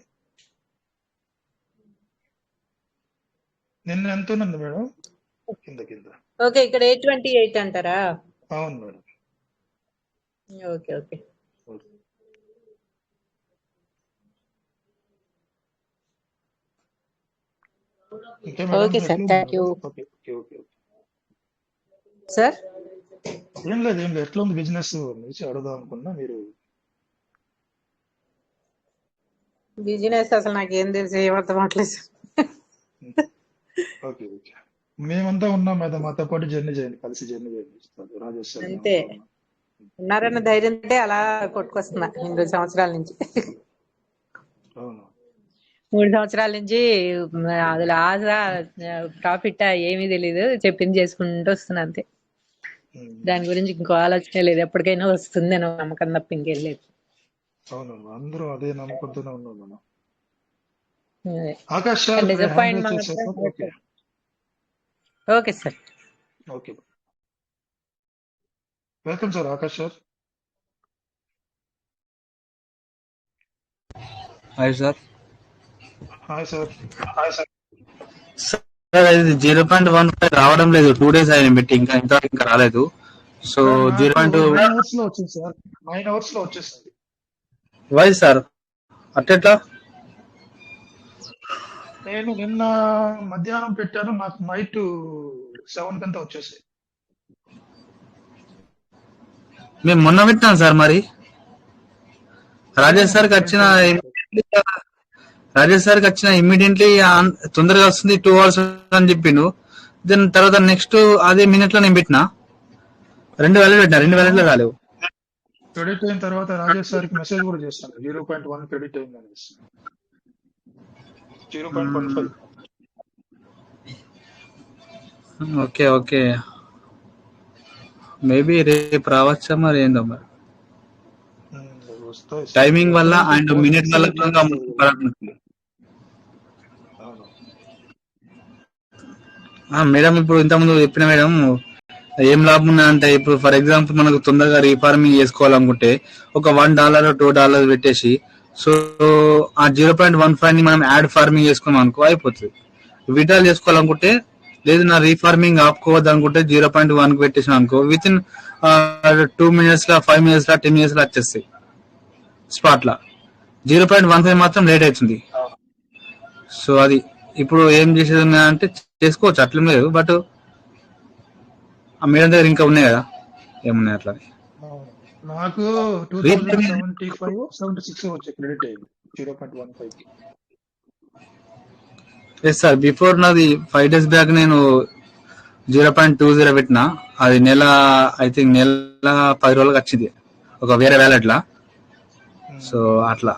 నిన్న ఎంత ఉన్నది మేడం? కింద. ఓకే, ఇక్కడ 828 అంటారా? అవును madam. Okay. Okay madam, okay sir, ఎట్లా థ్యాంక్ ఉంది you madam? Okay okay okay okay. Sir. ఏం లేదు ఏం లేదు, ఎట్లా ఉంది బిజినెస్ నుంచి అడుగుదాం అనుకున్నా. మీరు బిజినెస్ అసలు నాకేం తెలిసి ఏమర్థం అవట్లేదు సార్. ఓకే ఓకే, మేమంతా ఉన్నాం మేడం, మాతో పాటు జర్నీ చేయండి, కలిసి జర్నీ చేయండి. రాజేష్ సార్ అంతే, మేమంతా ఉన్నాం. ఉన్నారన్న ధైర్యం అంటే అలా కొట్టుకొస్తున్నా 2 సంవత్సరాల నుంచి. అవును 3 సంవత్సరాల నుంచి అందులో ఆశ ప్రాఫిట్ ఏమీ తెలీదు, చెప్పింది చేసుకుంటూ వస్తున్నా అంతే. ఉమ్. దాని గురించి ఇంకో ఆలోచన లేదు, ఎప్పటికైనా వస్తుంది అని నమ్మకం తప్ప ఇంకేం లేదు. అవును అందరూ అదే నమ్మకంతోనే ఉన్నాం మనం. అదే. Akash sir hand disappoint raise చేశారు. Okay okay sir. Okay, welcome sir Akash sir. Hi sir. Hi sir. Sir అది 0.15 రావడం లేదు, 2 days అయింది పెట్టి, ఇంకా రాలేదు. సో సార్ నాకు 0. 9 hours లో వచ్చింది సార్, 9 hours లో వచ్చేసింది. వై సార్ అట్టెట్లా? నేను నిన్న మధ్యాహ్నం పెట్టాను, నాకు నైట్ 7 కంతా వచ్చేసాయి. మేము మొన్న పెట్టాం సార్. మరి రాజేష్ సార్కి వచ్చిన ఇమ్మీడియట్లీ తొందరగా వస్తుంది, 2 hours అని చెప్పిండు. దాని తర్వాత నెక్స్ట్ అదే మినిట్ లో నేను పెట్టినా, 2 వ్యాలెట్ పెట్టినా, 2 వ్యాలెట్లు రాలేవు. క్రెడిట్ అయిన తర్వాత రాజేష్ సార్కి మెసేజ్ కూడా చేస్తాను, 0.1 క్రెడిట్ అయింది అనేసి. 0.15. ఓకే ఓకే, మేబీ రేపు రావచ్చా మరి, ఏందో మరి వస్తాయి సార్. టైమింగ్ వల్ల అండ్ ఎప్పుడైతే మినిట్ వల్ల అవును మేడం. ఇప్పుడు ఇంతకుముందు చెప్పిన మేడం, ఏం లాభం ఉన్నదంటే, ఇప్పుడు ఫర్ ఎగ్జాంపుల్ మనకు తొందరగా రీఫార్మింగ్ చేసుకోవాలనుకుంటే ఒక $1 $2 పెట్టేసి, సో ఆ 0.15 ని మనం యాడ్ ఫార్మింగ్ చేసుకున్నాం అనుకో అయిపోతుంది. విత్డ్రాల్ చేసుకోవాలనుకుంటే, లేదు నా రీఫార్మింగ్ ఆపుకోవద్దు అనుకుంటే 0.1 పెట్టేసాం అనుకో, with in 2 minutes law 5 minutes law 10 minutes లా వచ్చేస్తాయి స్పాట్ లా. 0.15 మాత్రం లేట్ అవుతుంది. సో అది ఇప్పుడు ఏం చేసేది అంటే చేసుకోవచ్చు, అట్లేం లేదు. బట్ ఆ మేడం దగ్గర ఇంకా ఉన్నాయి కదా, ఏమున్నాయి అట్లా. నాకు 2075-76 వచ్చే క్రెడిట్ అయింది 0.15. ఎస్ సార్, బిఫోర్ నాది 5 days బ్యాక్ నేను 0.20 పెట్టినా, అది ఐ థింక్ నెల 10 రోజులకు వచ్చింది ఒక వేరే వ్యాలెట్ లా. సో అట్లా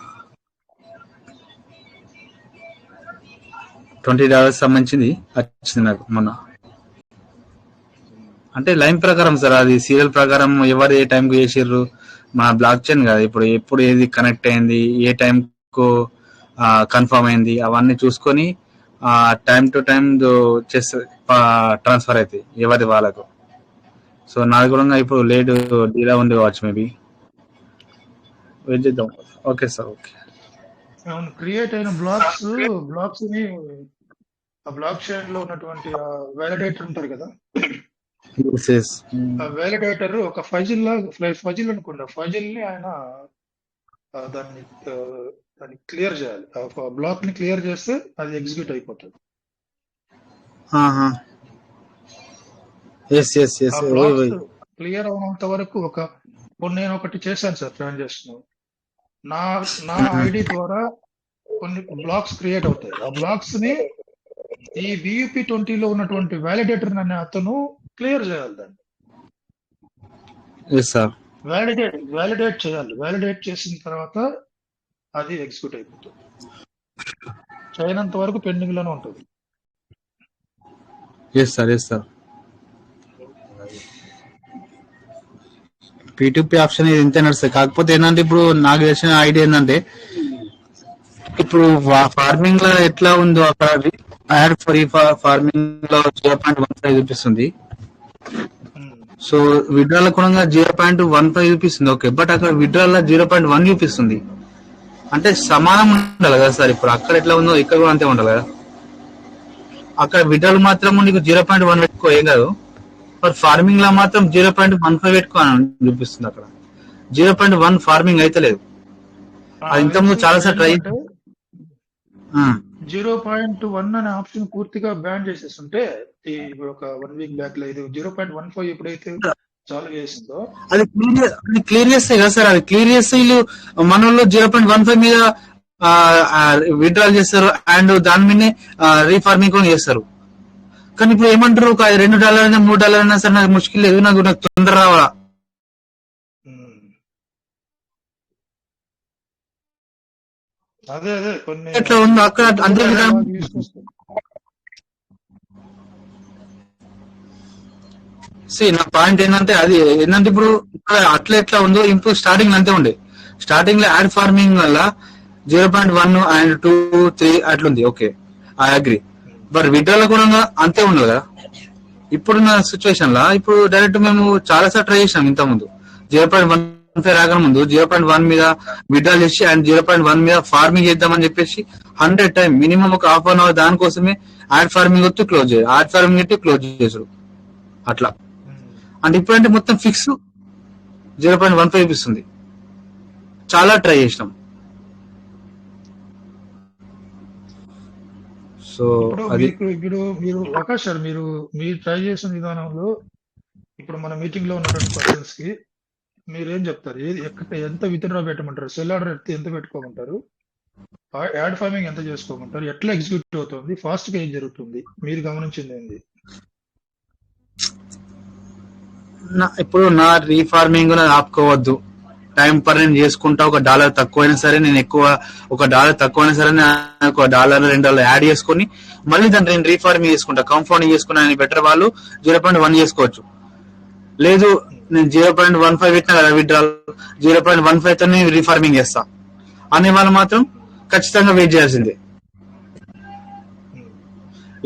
$20 సంబంధించింది వచ్చింది నాకు మొన్న. అంటే లైన్ ప్రకారం సార్, అది సీరియల్ ప్రకారం ఎవరు ఏ టైంకు చేసిర్రు, మన బ్లాక్ చైన్ కదా, ఎప్పుడు ఏది కనెక్ట్ అయింది, ఏ టైంకు కన్ఫర్మ్ అయింది, అవన్నీ చూసుకొని టైం టు టైం ట్రాన్స్ఫర్ అవుతాయి ఎవరి వాళ్ళకు. సో నాది కూడా ఇప్పుడు లేట్ డీలా ఉంది కావచ్చు, మేబీ వెయిట్ చేద్దాం. Okay sir, okay. అవును, క్రియేట్ అయిన బ్లాక్స్ ని ఆ బ్లాక్ చైన్ లో ఉన్నటువంటి వ్యాలిడేటర్ ఉంటారు కదా, ఆ వ్యాలిడేటర్ ఒక ఫజిల్ అనుకున్నా, ఫజిల్ ని ఆయన దాన్ని క్లియర్ చేయాలి. ఆ బ్లాక్ ని క్లియర్ చేస్తే అది ఎగ్జిక్యూట్ అయిపోతుంది. క్లియర్ అయినంత వరకు నేను ఒకటి చేశాను సార్ ట్రాన్సాక్షన్. నా ఐడి ద్వారా కొన్ని బ్లాక్స్ క్రియేట్ అవుతాయి. ఆ బ్లాక్స్ ని ఈ BUP20 లో ఉన్నటువంటి వ్యాలిడేటర్ అనే అతను క్లియర్ చేయాలి, దాన్ని వ్యాలిడేట్ చేయాలి. వ్యాలిడేట్ చేసిన తర్వాత అది ఎగ్జిక్యూట్ అయిపోతుంది. చేయనంత వరకు పెండింగ్ లోనే ఉంటుంది. P2P ఆప్షన్ ఇది ఇంతే నడుస్తుంది. కాకపోతే ఏంటంటే ఇప్పుడు నాకు తెలిసిన ఐడియా ఏంటంటే, ఇప్పుడు ఫార్మింగ్ లో ఎట్లా ఉందో అక్కడ యాడ్ ఫర్ ఫార్మింగ్ లో 0.15 చూపిస్తుంది. సో విడ్రాల్ కూడా 0.15 చూపిస్తుంది. ఓకే, బట్ అక్కడ విడ్రాల్ 0.1 చూపిస్తుంది. అంటే సమానం ఉండాలి కదా సార్, ఇప్పుడు అక్కడ ఎట్లా ఉందో ఇక్కడ కూడా అంతే ఉండాలి కదా. అక్కడ విడ్రాల్ మాత్రం నీకు 0.1 పెట్టుకో ఏం కాదు, ఫర్ ఫార్మింగ్ లో మాత్రం 0.15 పెట్టుకో అని చూపిస్తుంది. అక్కడ 0.1 ఫార్మింగ్ అయితే లేదు. అది ఇంతకుముందు చాలా సార్ ట్రై 0.1 అనే ఆప్షన్ పూర్తిగా బ్యాన్ చేసేస్తుంటే ఇప్పుడు ఒక 1 వీక్ బ్యాక్ లో ఇది 0.15 ఎప్పుడైతే చాలు చేసిందో అది క్లియర్ చేస్తే కదా సార్, అది క్లియర్ చేస్తే వీళ్ళు మన వాళ్ళు 0.15 మీద విత్డ్రాల్ చేస్తారు అండ్ దాని మీదనే రీఫార్మింగ్ కూడా చేస్తారు. కానీ ఇప్పుడు ఏమంటారు, ఒక $2 అయినా $3 అయినా సరే నాకు ముష్కిల్ లేదు, నాకు తొందర రావాలా. అదే కొన్ని ఎట్లా ఉందో అక్కడ అంతే విధానం. నా పాయింట్ ఏంటంటే అది ఏంటంటే ఇప్పుడు అట్లా ఎట్లా ఉందో ఇప్పుడు స్టార్టింగ్ అంతే ఉండే. స్టార్టింగ్ లో యాడ్ ఫార్మింగ్ వల్ల 0.1 and 2, 3 అట్లుంది. Okay, I agree. బట్ విడ్రాల కూడా అంతే ఉండదు కదా ఇప్పుడున్న సిచ్యువేషన్ లా. ఇప్పుడు డైరెక్ట్ మేము చాలా సార్లు ట్రై చేసాం ఇంత ముందు. 0.15 రాక ముందు 0.1 మీద విడ్రాల్ చేసి అండ్ 0.1 మీద ఫార్మింగ్ చేద్దామని చెప్పేసి 100 టైం మినిమం ఒక హాఫ్ అన్ అవర్ దానికోసమే యాడ్ ఫార్మింగ్ వచ్చి క్లోజ్ చేయాలి, యాడ్ ఫార్మింగ్ పెట్టి క్లోజ్ చేసారు అట్లా. అంటే ఇప్పుడంటే మొత్తం ఫిక్స్ 0.15 ఇస్తుంది. చాలా ట్రై చేసినాం. సో అది ఇప్పుడు మీరు ఆకాష్ సార్, మీరు ట్రై చేసిన విధానంలో ఇప్పుడు మన మీటింగ్ లో ఉన్నటువంటి పర్సన్స్ కి మీరేం చెప్తారు? ఎంత విత్డ్రా పెట్టమంటారు? సెల్ ఆర్డర్ ఎంత పెట్టుకోమంటారు? యాడ్ ఫార్మింగ్ ఎంత చేసుకోమంటారు? ఎట్లా ఎగ్జిక్యూట్ అవుతుంది? ఫాస్ట్ గా ఏం జరుగుతుంది? మీరు గమనించింది ఏంది? ఇప్పుడు నా రీఫార్మింగ్ ఆపుకోవద్దు, టైం పర్ నేను చేసుకుంటా. $1 తక్కువైనా సరే నేను ఎక్కువ, $1 తక్కువైనా సరే $1, $2 యాడ్ చేసుకుని మళ్ళీ దాన్ని నేను రీఫార్మింగ్ చేసుకుంటా, కంపౌండింగ్ చేసుకున్నా అని బెటర్. వాళ్ళు 0.1 చేసుకోవచ్చు. లేదు నేను 0.15 పెట్టినా కదా విత్డ్రాల్, 0.15 తో నేను రీఫార్మింగ్ చేస్తా అనే వాళ్ళు మాత్రం ఖచ్చితంగా వెయిట్ చేయాల్సిందే.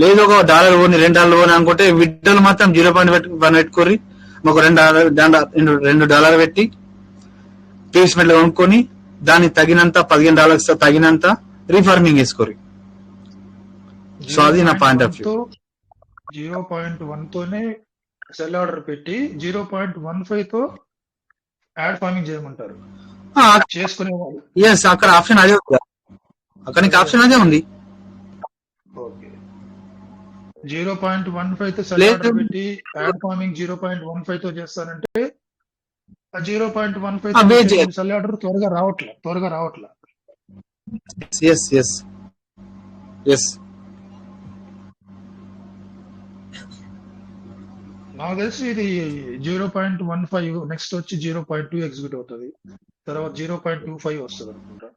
లేదు ఒక $1 పోని $2 పోని అనుకుంటే విత్డ్రాల్ మాత్రం 0.1 పెట్టుకోరి, మాకు $2 పెట్టి ప్లేస్మెంట్ కొనుక్కొని దానికి తగినంత $15 తగినంత రీఫార్మింగ్ చేసుకోరు. సో అది నా పాయింట్ ఆఫ్ వ్యూ. 0.1 తోనే సెల్ ఆర్డర్ పెట్టి 0.15 తో యాడ్ ఫార్మింగ్ చేయమంటారు చేసుకునే వాళ్ళు. ఎస్, అక్కడ ఆప్షన్ అదే ఉంది, అక్కడ నీకు ఆప్షన్ అదే ఉంది. ఓకే, 0.15 తో సెల్ ఆర్డర్ పెట్టి యాడ్ ఫార్మింగ్ 0.15 తో చేస్తానంటే ఆ 0.15 సెల్ ఆర్డర్ త్వరగా రావట్లే. ఎస్ నాకు తెలిసి ఇది 0.15 నెక్స్ట్ వచ్చి 0.2 ఎగ్జిక్యూట్ అవుతుంది, తర్వాత 0.25 వస్తుంది అనుకుంటా.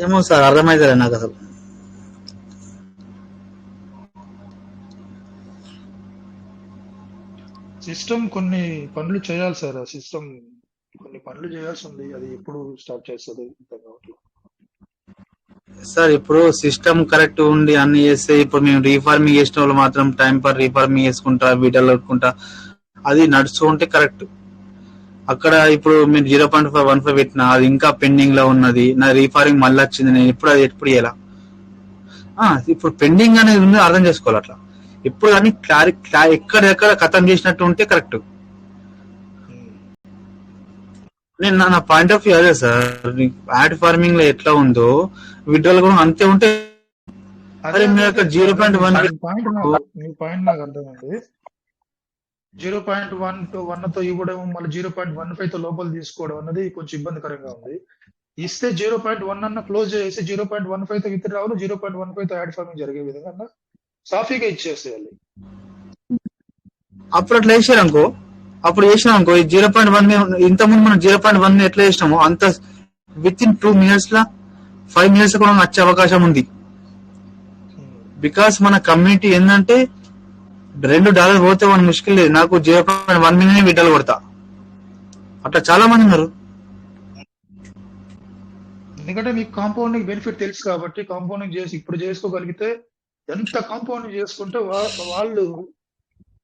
ఏమో సార్, అర్థమైతే నాకు అసలు. సిస్టమ్ కొన్ని పనులు చేయాలి సార్, ఆ సిస్టమ్ కొన్ని పనులు చేయాల్సి ఉంది. అది ఎప్పుడు స్టార్ట్ చేస్తుంది సార్? ఇప్పుడు సిస్టమ్ కరెక్ట్ ఉండి అన్ని చేస్తే, ఇప్పుడు మేము రీఫార్మింగ్ చేసిన వాళ్ళు మాత్రం టైం పర్ రీఫార్మింగ్ చేసుకుంటా, వీడియోలు పెట్టుకుంటా, అది నడుస్తూ ఉంటే కరెక్ట్. అక్కడ ఇప్పుడు మీరు 0.15 పెట్టినా అది ఇంకా పెండింగ్ లో ఉన్నది, నా రీఫార్మింగ్ మళ్ళీ వచ్చింది, నేను ఎప్పుడు చేయాలా? ఇప్పుడు పెండింగ్ అనేది ఉంది, అర్థం చేసుకోవాలి. అట్లా ఇప్పుడు కానీ ఎక్కడెక్కడ ఖతం చేసినట్టు ఉంటే కరెక్ట్. నేను నా పాయింట్ ఆఫ్ వ్యూ అదే సార్. యాడ్ ఫార్మింగ్ లో ఎట్లా ఉందో విడ్రాల్ కూడా అంతే ఉంటే, అదే మీరు 0.1 పాయింట్ నాకు అర్థమైంది. 0.1 తో ఇవ్వడం, మళ్ళీ 0.15 తో లోపల తీసుకోవడం అన్నది కొంచెం ఇబ్బందికరంగా ఉంది. ఇస్తే 0.1 అన్న క్లోజ్ చేసి 0.15 తో విత్ రావాలి, 0.15 తో యాడ్ ఫార్మింగ్ జరిగే విధంగా సాఫీగా ఇచ్చేసేయాలి. అప్పుడు అట్లా వేసారు అనుకో, అప్పుడు చేసినాం అనుకో, 0.1 ఇంతకుముందు మనం 0.1 ఎట్లా చేసినామో అంత with in 2 minutes law 5 minutes కూడా వచ్చే అవకాశం ఉంది. బికాస్ మన కమ్యూనిటీ ఏంటంటే $2 పోతే మన ముష్కిల్ లేదు, నాకు 0.1 minute విడ్డాలు కొడతా, అట్లా చాలా మంది ఉన్నారు. ఎందుకంటే మీకు కాంపౌండింగ్ బెనిఫిట్ తెలుసు కాబట్టి కాంపౌండింగ్ చేసి ఇప్పుడు చేసుకోగలిగితే ఎంత కాంపౌండింగ్ చేసుకుంటే వాళ్ళు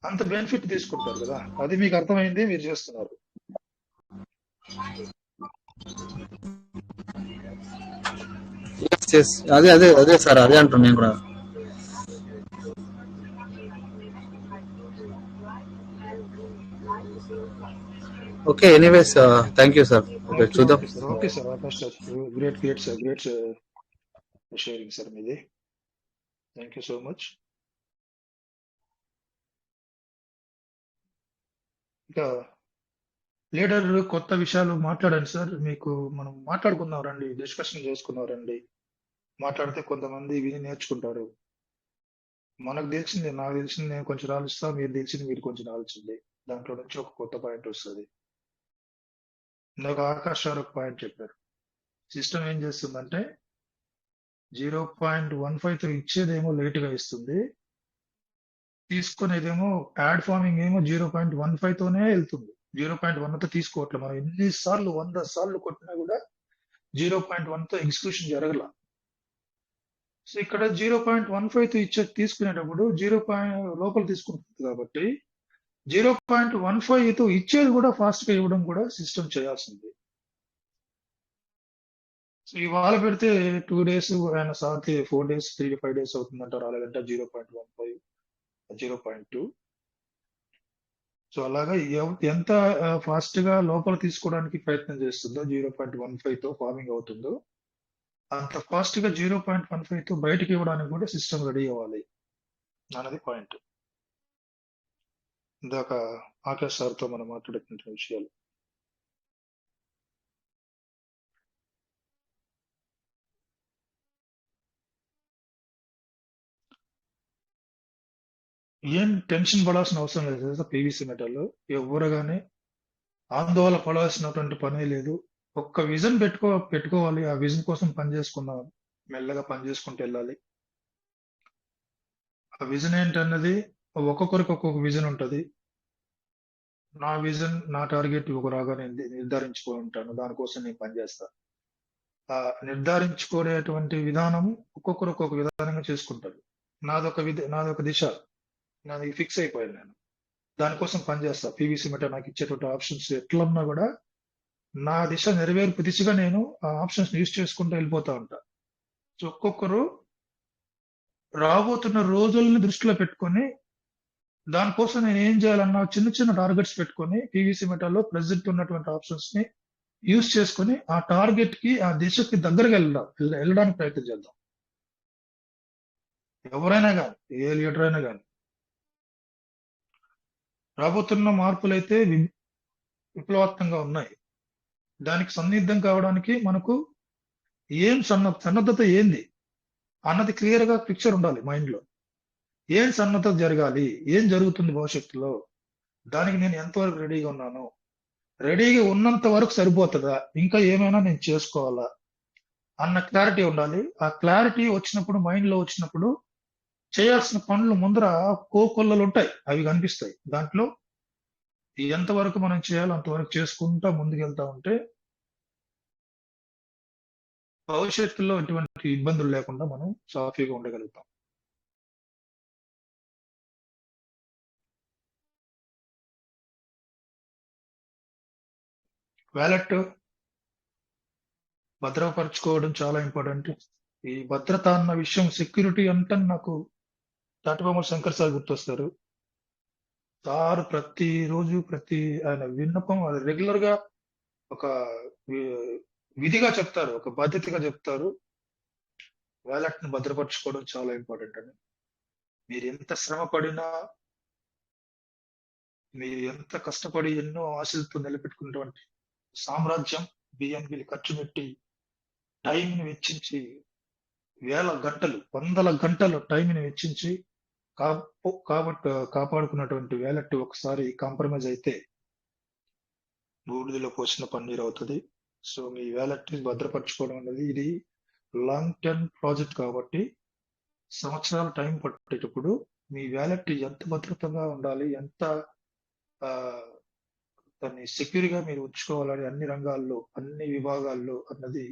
అంత బెనిఫిట్ తీసుకుంటారు కదా. అది మీకు అర్థమైంది, మీరు చేస్తున్నారు. అదే అదే అదే సార్, అదే అంటున్నాను నేను కూడా. Okay, anyways thank you sir. Okay చూద్దాం. Okay sir Akash sir, great sir, great sharing sir మీది. Thank you so much. ఇంకా లీడర్ కొత్త విషయాలు మాట్లాడండి సార్. మీకు మనం మాట్లాడుకుందాం రండి, డిస్కషన్ చేసుకుందాం రండి. మాట్లాడితే కొంతమంది విని నేర్చుకుంటారు. నాకు తెలిసింది నేను కొంచెం ఆలోచిస్తా, మీరు తెలిసింది మీరు కొంచెం ఆలోచించండి. దాంట్లో నుంచి ఒక కొత్త పాయింట్ వస్తుంది. ఇందాక ఆకాష్ గారు ఒక పాయింట్ చెప్పారు. సిస్టమ్ ఏం చేస్తుందంటే 0.15తో ఇచ్చేదేమో లేట్ గా ఇస్తుంది, తీసుకునేదేమో యాడ్ ఫార్మింగ్ ఏమో 0.15తోనే వెళ్తుంది. 0.1తో తీసుకోవట్లేదు. మనం ఎన్నిసార్లు 100 సార్లు కొట్టినా కూడా 0.1తో ఎగ్జిక్యూషన్ జరగల. సో ఇక్కడ 0.15తో తీసుకునేటప్పుడు 0 లోపల తీసుకుంటుంది కాబట్టి 0.15తో ఇచ్చేది కూడా ఫాస్ట్ గా ఇవ్వడం కూడా సిస్టమ్ చేయాల్సింది. సో ఇవాళ పెడితే 2 days, ఆయన సార్కి 4 days, 3 to 5 days అవుతుందంటారు. అలాగంటే 0.15, 0.2. సో అలాగా ఎంత ఫాస్ట్ గా లోపల తీసుకోవడానికి ప్రయత్నం చేస్తుందో 0.15తో ఫార్మింగ్ అవుతుందో అంత ఫాస్ట్ గా 0.15తో బయటకు ఇవ్వడానికి కూడా సిస్టమ్ రెడీ అవ్వాలి అన్నది పాయింట్. ఇందాక ఆకాష్ సార్తో మనం మాట్లాడుతున్న విషయాలు. ఏం టెన్షన్ పడాల్సిన అవసరం లేదు సార్. పీవీసీ మెటల్ ఎవరు కానీ ఆందోళన పడాల్సినటువంటి పనే లేదు. ఒక్క విజన్ పెట్టుకోవాలి. ఆ విజన్ కోసం పనిచేసుకుందాం, మెల్లగా పనిచేసుకుంటూ వెళ్ళాలి. ఆ విజన్ ఏంటన్నది ఒక్కొక్కరికి ఒక్కొక్క విజన్ ఉంటుంది. నా విజన్, నా టార్గెట్ ఒక రాగా నేను నిర్ధారించుకొని ఉంటాను. దానికోసం నేను పనిచేస్తాను. ఆ నిర్ధారించుకునేటువంటి విధానం ఒక్కొక్కరు ఒక్కొక్క విధానంగా చేసుకుంటారు. నాదొక దిశ, నాది ఫిక్స్ అయిపోయాను. నేను దానికోసం పనిచేస్తా. పీవీసీ మెటల్ నాకు ఇచ్చేటువంటి ఆప్షన్స్ ఎట్లన్నా కూడా నా దిశ నెరవేర్పు దిశగా నేను ఆ ఆప్షన్స్ యూజ్ చేసుకుంటూ వెళ్ళిపోతా ఉంటా. సో ఒక్కొక్కరు రాబోతున్న రోజుల్ని దృష్టిలో పెట్టుకొని దానికోసం నేను ఏం చేయాలన్నా చిన్న చిన్న టార్గెట్స్ పెట్టుకొని పీవీసీ మెటల్లో ప్రెసెంట్ ఉన్నటువంటి ఆప్షన్స్ ని యూజ్ చేసుకొని ఆ టార్గెట్ కి, ఆ దిశకి దగ్గరగా వెళ్ళడానికి ప్రయత్నం చేద్దాం. ఎవరైనా కానీ, ఏ లీడర్ అయినా కానీ. రాబోతున్న మార్పులైతే విప్లవాత్మకంగా ఉన్నాయి. దానికి సన్నిహితం కావడానికి మనకు ఏం సన్నద్ధత ఏంది అన్నది క్లియర్ గా పిక్చర్ ఉండాలి మైండ్ లో. ఏం సన్నద్ధత జరగాలి, ఏం జరుగుతుంది భవిష్యత్తులో, దానికి నేను ఎంతవరకు రెడీగా ఉన్నాను, రెడీగా ఉన్నంత వరకు సరిపోతుందా, ఇంకా ఏమైనా నేను చేసుకోవాలా అన్న క్లారిటీ ఉండాలి. ఆ క్లారిటీ వచ్చినప్పుడు, మైండ్ లో వచ్చినప్పుడు చేయాల్సిన పనులు ముందర కోకొల్లలు ఉంటాయి, అవి కనిపిస్తాయి. దాంట్లో ఎంతవరకు మనం చేయాలో అంతవరకు చేసుకుంటా ముందుకెళ్తా ఉంటే భవిష్యత్తులో ఎటువంటి ఇబ్బందులు లేకుండా మనం సాఫీగా ఉండగలుగుతాం. వ్యాలెట్ భద్రపరచుకోవడం చాలా ఇంపార్టెంట్. ఈ భద్రత అన్న విషయం, సెక్యూరిటీ అంటే నాకు తాటిబొమ్మ శంకర్ సార్ గుర్తొస్తారు. సార్ ప్రతిరోజు ఆయన విన్నపం అది రెగ్యులర్ గా ఒక విధిగా చెప్తారు, ఒక బాధ్యతగా చెప్తారు. వ్యాలెట్ ని భద్రపరచుకోవడం చాలా ఇంపార్టెంట్ అని. మీరు ఎంత శ్రమ పడినా, మీరు ఎంత కష్టపడి ఎన్నో ఆశలతో నిలబెట్టుకున్నటువంటి సామ్రాజ్యం, బిఎన్బిలు ఖర్చు పెట్టి టైంని వెచ్చించి వేల గంటలు, వందల గంటలు టైంని వెచ్చించి కాపాడుకున్నటువంటి వ్యాలెట్ ఒకసారి కాంప్రమైజ్ అయితే బూడిదలో పోసిన పన్నీర్ అవుతుంది. సో మీ వ్యాలెట్ ని భద్రపరచుకోవడం అనేది ఇది లాంగ్ టర్మ్ ప్రాజెక్ట్ కాబట్టి సంవత్సరాల టైం పట్టేటప్పుడు మీ వ్యాలెట్ ఎంత భద్రతంగా ఉండాలి, ఎంత దాన్ని సెక్యూర్ గా మీరు ఉంచుకోవాలని అన్ని రంగాల్లో, అన్ని విభాగాల్లో అన్నది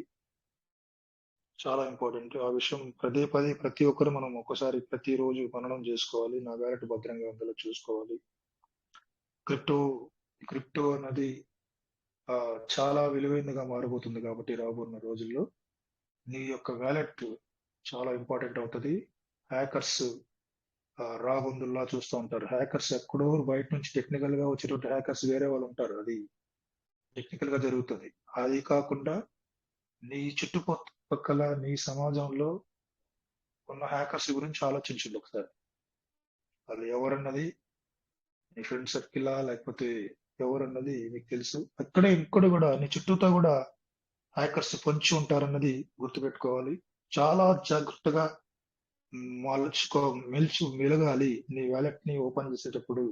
చాలా ఇంపార్టెంట్. ఆ విషయం పదే ప్రతి ఒక్కరు మనం ఒకసారి ప్రతిరోజు మననం చేసుకోవాలి. నా వ్యాలెట్ భద్రంగా ఉండాలో చూసుకోవాలి. క్రిప్టో అన్నది చాలా విలువైనదిగా మారబోతుంది కాబట్టి రాబోతున్న రోజుల్లో నీ యొక్క వ్యాలెట్ చాలా ఇంపార్టెంట్ అవుతుంది. హ్యాకర్స్ రాబందుల్లా చూస్తూ ఉంటారు. హ్యాకర్స్ ఎక్కడో బయట నుంచి టెక్నికల్ గా వచ్చేటువంటి హ్యాకర్స్ వేరే వాళ్ళు ఉంటారు. అది టెక్నికల్ గా జరుగుతుంది. అది కాకుండా నీ చుట్టుపక్కల నీ సమాజంలో ఉన్న హ్యాకర్స్ గురించి ఆలోచించండి ఒకసారి. వాళ్ళు ఎవరన్నది నీ ఫ్రెండ్ సర్కిలా లేకపోతే ఎవరన్నది మీకు తెలుసు. ఇక్కడ కూడా నీ చుట్టూతో కూడా హ్యాకర్స్ పొంచి ఉంటారన్నది గుర్తుపెట్టుకోవాలి. చాలా జాగ్రత్తగా మెలగాలి. నీ వ్యాలెట్ ని ఓపెన్ చేసేటప్పుడు,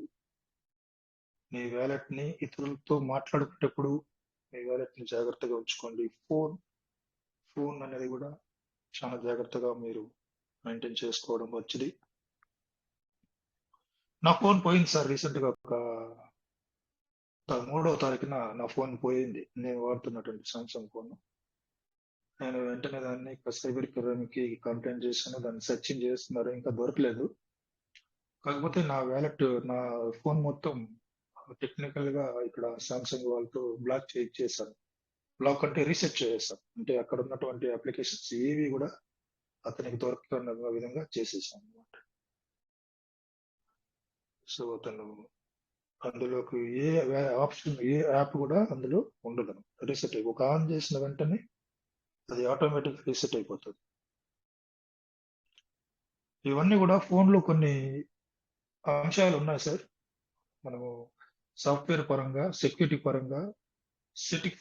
నీ వ్యాలెట్ ని ఇతరులతో మాట్లాడుకునేటప్పుడు మీ వ్యాలెట్ ని జాగ్రత్తగా ఉంచుకోండి. ఫోన్ అనేది కూడా చాలా జాగ్రత్తగా మీరు మెయింటైన్ చేసుకోవడం మంచిది. నా ఫోన్ పోయింది సార్. రీసెంట్ గా ఒక 3వ తారీఖున నా ఫోన్ పోయింది. నేను వాడుతున్నటువంటి సామ్సంగ్ ఫోన్. నేను వెంటనే దాన్ని సైబర్ క్రైమ్ కి కంప్లైంట్ చేశాను. దాన్ని సెర్చింగ్ చేస్తున్నారు, ఇంకా దొరకలేదు. కాకపోతే నా వ్యాలెట్, నా ఫోన్ మొత్తం టెక్నికల్ గా ఇక్కడ సామ్సంగ్ వాళ్ళతో బ్లాక్ చేశాను. బ్లాక్ అంటే రీసెట్ చేసేసాను. అంటే అక్కడ ఉన్నటువంటి అప్లికేషన్స్ ఏవి కూడా అతనికి దొరకన్న విధంగా చేసేసాను అనమాట. సో అతను అందులోకి ఏ ఆప్షన్, ఏ యాప్ కూడా అందులో ఉండదు. రీసెట్ ఒక ఆన్ చేసిన వెంటనే అది ఆటోమేటిక్ రీసెట్ అయిపోతుంది. ఇవన్నీ కూడా ఫోన్ లో కొన్ని అంశాలు ఉన్నాయి సార్. మనము సాఫ్ట్వేర్ పరంగా, సెక్యూరిటీ పరంగా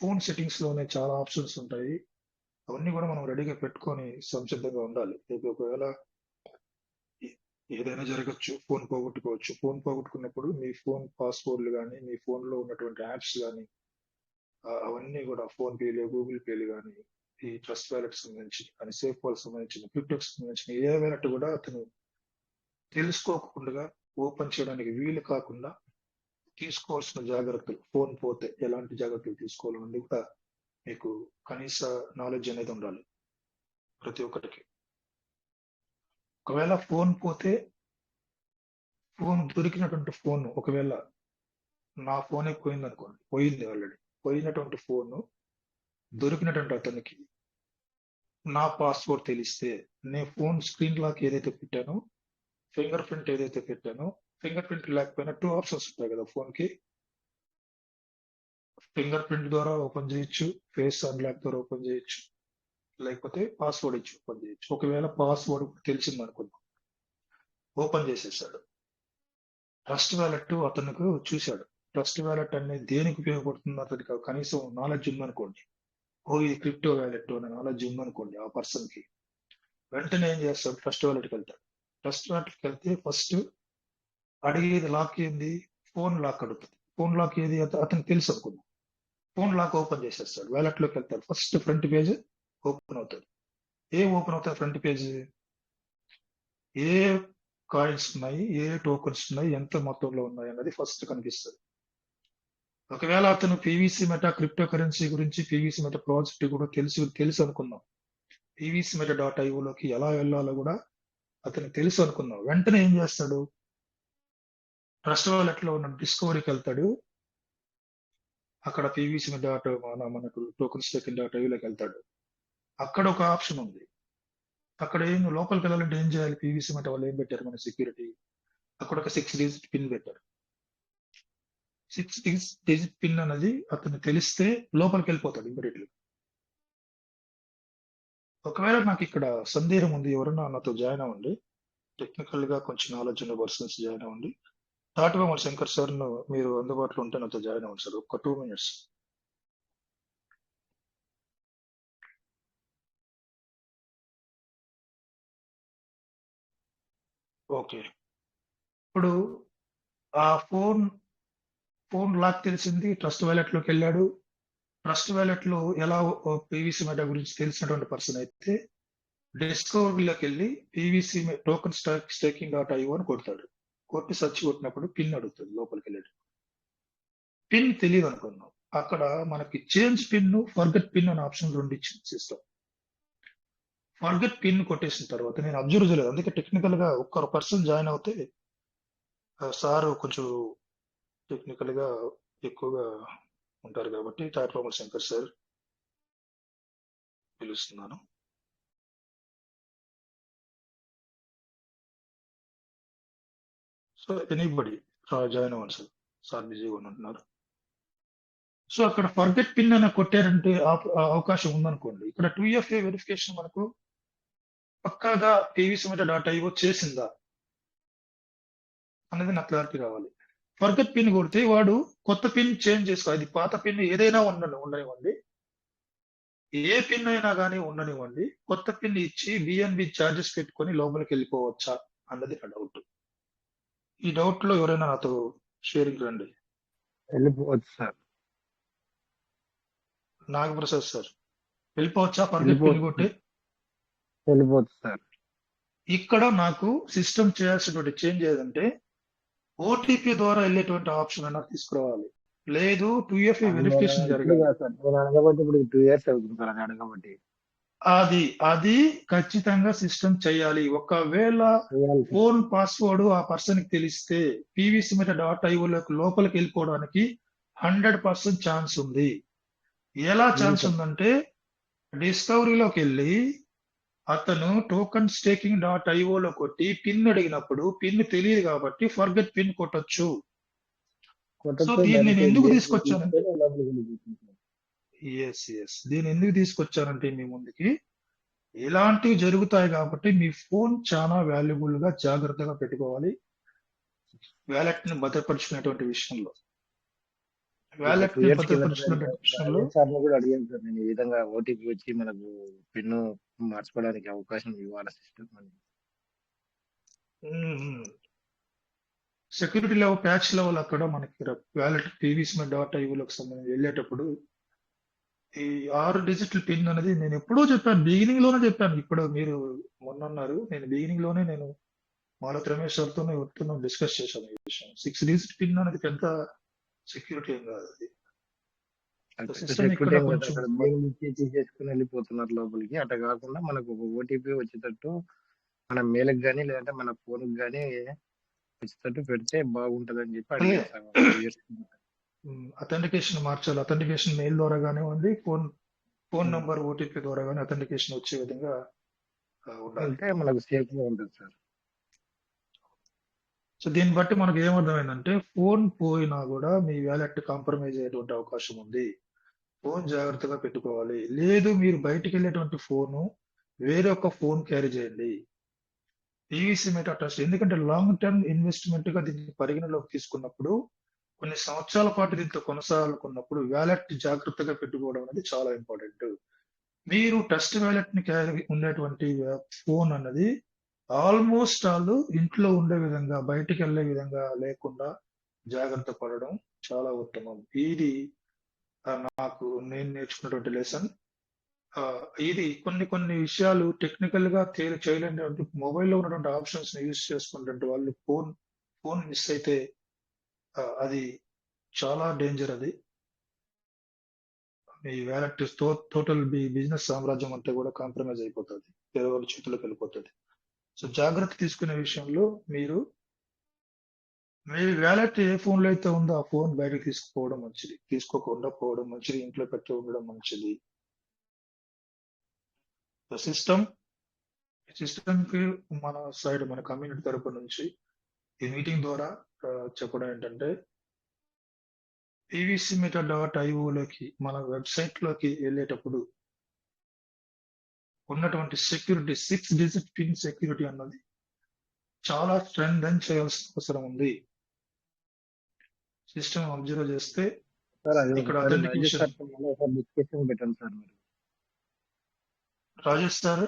ఫోన్ సెట్టింగ్స్ లోనే చాలా ఆప్షన్స్ ఉంటాయి. అవన్నీ కూడా మనం రెడీగా పెట్టుకొని సంసిద్ధంగా ఉండాలి. ఒకవేళ ఏదైనా జరగచ్చు, ఫోన్ పోగొట్టుకోవచ్చు. ఫోన్ పోగొట్టుకున్నప్పుడు మీ ఫోన్ పాస్వర్డ్లు కానీ, మీ ఫోన్ లో ఉన్నటువంటి యాప్స్ కానీ, అవన్నీ కూడా ఫోన్ పేలు, గూగుల్ పేలు కానీ, ఈ ట్రస్ట్ వ్యాలెట్ సంబంధించి కానీ, సేఫ్ వాల్ సంబంధించిన, క్రిప్టోకి సంబంధించిన ఏ వ్యాలెట్ కూడా అతను తెలుసుకోకుండా ఓపెన్ చేయడానికి వీలు కాకుండా తీసుకోవాల్సిన జాగ్రత్తలు, ఫోన్ పోతే ఎలాంటి జాగ్రత్తలు తీసుకోవాలన్నది కూడా మీకు కనీస నాలెడ్జ్ అనేది ఉండాలి ప్రతి ఒక్కటికి. ఒకవేళ ఫోన్ పోతే, ఫోన్ దొరికినటువంటి ఫోన్, ఒకవేళ నా ఫోనే పోయింది అనుకోండి, పోయింది ఆల్రెడీ, పోయినటువంటి ఫోన్ దొరికినటువంటి అతనికి నా పాస్వర్డ్ తెలిస్తే, నేను ఫోన్ స్క్రీన్ లాక్ ఏదైతే పెట్టానో, ఫింగర్ ప్రింట్ ఏదైతే పెట్టానో, ఫింగర్ ప్రింట్ లేకపోయినా 2 ఆప్షన్స్ ఉంటాయి కదా ఫోన్ కి. ఫింగర్ ప్రింట్ ద్వారా ఓపెన్ చేయొచ్చు, ఫేస్ అన్లాక్ ద్వారా ఓపెన్ చేయొచ్చు, లేకపోతే పాస్వర్డ్ ఇచ్చి ఓపెన్ చేయొచ్చు. ఒకవేళ పాస్వర్డ్ తెలిసింది అనుకుందాం, ఓపెన్ చేసేసాడు. ట్రస్ట్ వ్యాలెట్ అతనికి చూశాడు. ట్రస్ట్ వ్యాలెట్ అనేది దేనికి ఉపయోగపడుతుందో అతనికి కనీసం నాలెడ్జ్ ఉందనుకోండి, ఇది క్రిప్టో వ్యాలెట్ అనే నాలెడ్జ్ ఉందనుకోండి ఆ పర్సన్ కి, వెంటనే ఏం చేస్తాడు, ట్రస్ట్ వ్యాలెట్కి వెళ్తాడు. ట్రస్ట్ వ్యాలెట్కి వెళ్తే ఫస్ట్ అడిగేది లాక్ ఏంది, ఫోన్ లాక్ అడుగుతుంది. ఫోన్ లాక్ ఏది అతనికి తెలుసు అనుకుందాం, ఫోన్ లాక్ ఓపెన్ చేసేస్తాడు. వ్యాలెట్ లోకి వెళ్తాడు. ఫస్ట్ ఫ్రంట్ పేజ్ ఓపెన్ అవుతుంది. ఓపెన్ అవుతుంది ఫ్రంట్ పేజ్? ఏ కాయిన్స్ ఉన్నాయి, ఏ టోకన్స్ ఉన్నాయి, ఎంత మొత్తంలో ఉన్నాయి అన్నది ఫస్ట్ కనిపిస్తుంది. ఒకవేళ అతను పీవీసీ మెటా క్రిప్టో కరెన్సీ గురించి, పీవీసీ మెటా ప్రాజెక్ట్ కూడా తెలుసు అనుకుందాం, పీవీసీ మెటా .io లోకి ఎలా వెళ్ళాలో కూడా అతనికి తెలుసు అనుకుందాం. వెంటనే ఏం చేస్తాడు, ట్రస్ట్ వాలెట్ లో ఉన్న డిస్కవరీకి వెళ్తాడు. అక్కడ పీవీసీ మెటా మనకు టోకన్ స్టేకింగ్ .io లోకి వెళ్తాడు. అక్కడ ఒక ఆప్షన్ ఉంది. అక్కడ ఏం లోపలికి వెళ్ళాలంటే ఏం చేయాలి, పీవీసీ మెటా వాళ్ళు ఏం పెట్టారు మన సెక్యూరిటీ, అక్కడ ఒక 6 డిజిట్ పిన్ పెట్టారు. 6 డిజిట్ పిన్ అనేది అతను తెలిస్తే లోపలికి వెళ్ళిపోతాడు ఇమ్మీడియట్లీ. ఒకవేళ నాకు ఇక్కడ సందేహం ఉంది, ఎవరన్నా నాతో జాయిన్ అవ్వండి, టెక్నికల్ గా కొంచెం నాలెడ్జ్ ఉన్న పర్సన్స్ జాయిన్ అవ్వండి. తాటివేమల శంకర్ సార్ మీరు అందుబాటులో ఉంటే నాతో జాయిన్ అవ్వండి సార్, ఒక 2 minutes. ఓకే, ఇప్పుడు ఆ ఫోన్ లాక్ తెలిసింది, ట్రస్ట్ వ్యాలెట్ లోకి వెళ్ళాడు. ట్రస్ట్ వ్యాలెట్ లో ఎలా పీవీసీ మెటా గురించి తెలిసినటువంటి పర్సన్ అయితే డిస్కవరీలోకి వెళ్ళి పీవీసీ టోకన్ స్టేకింగ్ .io అని కొడతాడు. కొట్టి సర్చ్ కొట్టినప్పుడు పిన్ అడుగుతుంది లోపలికి వెళ్ళాడు. పిన్ తెలియదు అనుకున్నాం, అక్కడ మనకి చేంజ్ పిన్, ఫర్గెట్ పిన్ అనే ఆప్షన్ 2 ఇచ్చింది సిస్టమ్. ఫర్గెట్ పిన్ కొట్టేసిన తర్వాత నేను అబ్జర్వ్ చేయలేదు, అందుకే టెక్నికల్ గా ఒక్కరు పర్సన్ జాయిన్ అవుతే సార్ కొంచెం టెక్నికల్ గా ఎక్కువగా ఉంటారు కాబట్టి తాటివేమల శంకర్ సార్ పిలుస్తున్నాను. సో ఎనీబడి జాయిన్ అవ్వండి సార్, బిజీగా ఉంటున్నారు. సో అక్కడ ఫర్గెట్ పిన్ అని కొట్టారంటే అవకాశం ఉందనుకోండి, ఇక్కడ 2FA వెరిఫికేషన్ మనకు పక్కాగా pvsumita.io చేసిందా అనేది నాకు క్లారిటీ రావాలి. ఫర్గెట్ పిన్ కొడితే వాడు కొత్త పిన్ చేంజ్ చేసుకో, అది పాత పిన్ ఏదైనా ఉండనివ్వండి, ఏ పిన్ అయినా కానీ ఉండనివ్వండి, కొత్త పిన్ ఇచ్చి బిఎన్బి ఛార్జెస్ పెట్టుకొని లోపలికి వెళ్ళిపోవచ్చా అన్నది నా డౌట్. ఈ డౌట్ లో ఎవరైనా నాతో షేరింగ్ రండి. వెళ్ళిపోవచ్చు సార్. నాగప్రసాద్ సార్, వెళ్ళిపోవచ్చా ఫర్గెట్ పిన్ కొట్టి? వెళ్ళిపోవచ్చు సార్. ఇక్కడ నాకు సిస్టమ్ చేయాల్సినటువంటి చేంజ్ ఏదంటే ఓటీపీ ద్వారా వెళ్ళేటువంటి ఆప్షన్ అన్నా తీసుకురావాలి. లేదు 2FA వెరిఫికేషన్ జరగాలి. నేను అడగబట్టి ఇప్పుడు 2 years అవుతుంది సార్ అది అడగబట్టి. అది ఖచ్చితంగా సిస్టమ్ చేయాలి. ఒకవేళ చేయాలి సార్. ఫోన్ పాస్వర్డ్ ఆ పర్సన్ కి తెలిస్తే pvsumita.io లోపలికి వెళ్ళిపోవడానికి 100% ఛాన్స్ ఉంది. ఎలా ఛాన్స్ ఉందంటే డిస్కవరీలోకి వెళ్ళి అతను టోకన్ స్టేకింగ్ .io లో కొట్టి పిన్ అడిగినప్పుడు పిన్ తెలియదు కాబట్టి ఫర్గెట్ పిన్ కొట్టొచ్చు. సో దీన్ని నేను ఎందుకు తీసుకొచ్చానంటే దీన్ని ఎందుకు తీసుకొచ్చానంటే మీ ముందుకి ఇలాంటివి జరుగుతాయి కాబట్టి మీ ఫోన్ చాలా వాల్యుబుల్ గా జాగ్రత్తగా పెట్టుకోవాలి. వ్యాలెట్ ని భద్రపరుచుకునేటువంటి విషయంలో వ్యాలెట్ ని భద్రపరుచుకునేటువంటి విషయంలో సార్లు కూడా అడిగాను సార్ నేను, ఈ విధంగా ఓటీపీ వచ్చి మనకు పిన్ మార్చుకోవడానికి అవకాశం ఇవ్వాలి సిస్టమ్ అని. సెక్యూరిటీ లెవెల్ ప్యాచ్ లెవెల్ అక్కడ మనకి వ్యాలెట్ pvsumita.io లోకి సంబంధించి వెళ్ళేటప్పుడు ఈ 6 డిజిటల్ పిన్ అనేది నేను ఎప్పుడో చెప్పాను, బిగినింగ్ లోనే చెప్పాను. ఇప్పుడు మీరు మొన్న అన్నారు, నేను బిగినింగ్ లోనే నేను మాలత్ రమేష్ సార్తోనే ఎవరితోనో డిస్కస్ చేశాను ఈ విషయం. 6 డిజిట్ పిన్ అనేది పెద్ద సెక్యూరిటీ ఏం కాదు. అది సిస్టమ్ ఇక్కడ కొంచెం తీసేసుకుని వెళ్ళిపోతున్నారు లోపలికి. అట్లా కాకుండా మనకు ఒక ఓటీపీ వచ్చేటట్టు మన మెయిల్కి కానీ లేదంటే మన ఫోన్ కి కానీ వచ్చేటట్టు పెడితే బాగుంటది అని చెప్పి అడిగాను. అథెంటికేషన్ మార్చాలి. అథెంటికేషన్ మెయిల్ ద్వారా కానివ్వండి, ఫోన్ నంబర్ ఓటీపీ ద్వారా కానీ అథెంటికేషన్ వచ్చే విధంగా ఉండాలి. మనకు సేఫ్ గా ఉంటుంది సార్. సో దీన్ని బట్టి మనకు ఏమర్థమైందంటే ఫోన్ పోయినా కూడా మీ వ్యాలెట్ కాంప్రమైజ్ అయ్యేటువంటి అవకాశం ఉంది. ఫోన్ జాగ్రత్తగా పెట్టుకోవాలి. లేదు మీరు బయటికి వెళ్ళేటువంటి ఫోను వేరే ఒక ఫోన్ క్యారీ చేయండి. pvsumita ట్రస్ట్ ఎందుకంటే లాంగ్ టర్మ్ ఇన్వెస్ట్మెంట్ గా దీన్ని పరిగణలోకి తీసుకున్నప్పుడు, కొన్ని సంవత్సరాల పాటు దీంతో కొనసాగాలనుకున్నప్పుడు వ్యాలెట్ జాగ్రత్తగా పెట్టుకోవడం అనేది చాలా ఇంపార్టెంట్. మీరు ట్రస్ట్ వ్యాలెట్ ని క్యారీ ఉండేటువంటి ఫోన్ అన్నది ఆల్మోస్ట్ ఆల్ ఇంట్లో ఉండే విధంగా బయటికి వెళ్ళే విధంగా లేకుండా జాగ్రత్త పడడం చాలా ఉత్తమం. ఇది నాకు నేను నేర్చుకున్నటువంటి లెసన్. ఇది కొన్ని విషయాలు టెక్నికల్ గా చేయలేనటువంటి మొబైల్లో ఉన్నటువంటి ఆప్షన్స్ ని యూజ్ చేసుకున్నటువంటి వాళ్ళు ఫోన్ మిస్ అయితే అది చాలా డేంజర్. అది మీ వ్యాలెట్ టోటల్ బిజినెస్ సామ్రాజ్యం అంతా కూడా కాంప్రమైజ్ అయిపోతుంది, వేరే వాళ్ళ చేతుల్లోకి వెళ్ళిపోతుంది. సో జాగ్రత్త తీసుకునే విషయంలో మీరు మీ వ్యాలెట్ ఏ ఫోన్ లో అయితే ఉందో ఆ ఫోన్ బయటకు తీసుకుపోవడం మంచిది, తీసుకోకుండా పోవడం మంచిది, ఇంట్లో పెట్టి ఉండడం మంచిది. సిస్టమ్ కి మన సైడ్ మన కమ్యూనిటీ తరపు నుంచి ఈ మీటింగ్ ద్వారా చెప్పడం ఏంటంటే pvsumita.io లోకి మన వెబ్సైట్ లోకి వెళ్ళేటప్పుడు ఉన్నటువంటి సెక్యూరిటీ 6 డిజిట్ పిన్ సెక్యూరిటీ అన్నది చాలా స్ట్రెంగ్థెన్ చేయాల్సిన అవసరం ఉంది. సిస్టమ్ అబ్జర్వ్ చేస్తే ఇక్కడ అథెంటికేషన్ పెట్టండి సార్. మీరు రాజేష్ సార్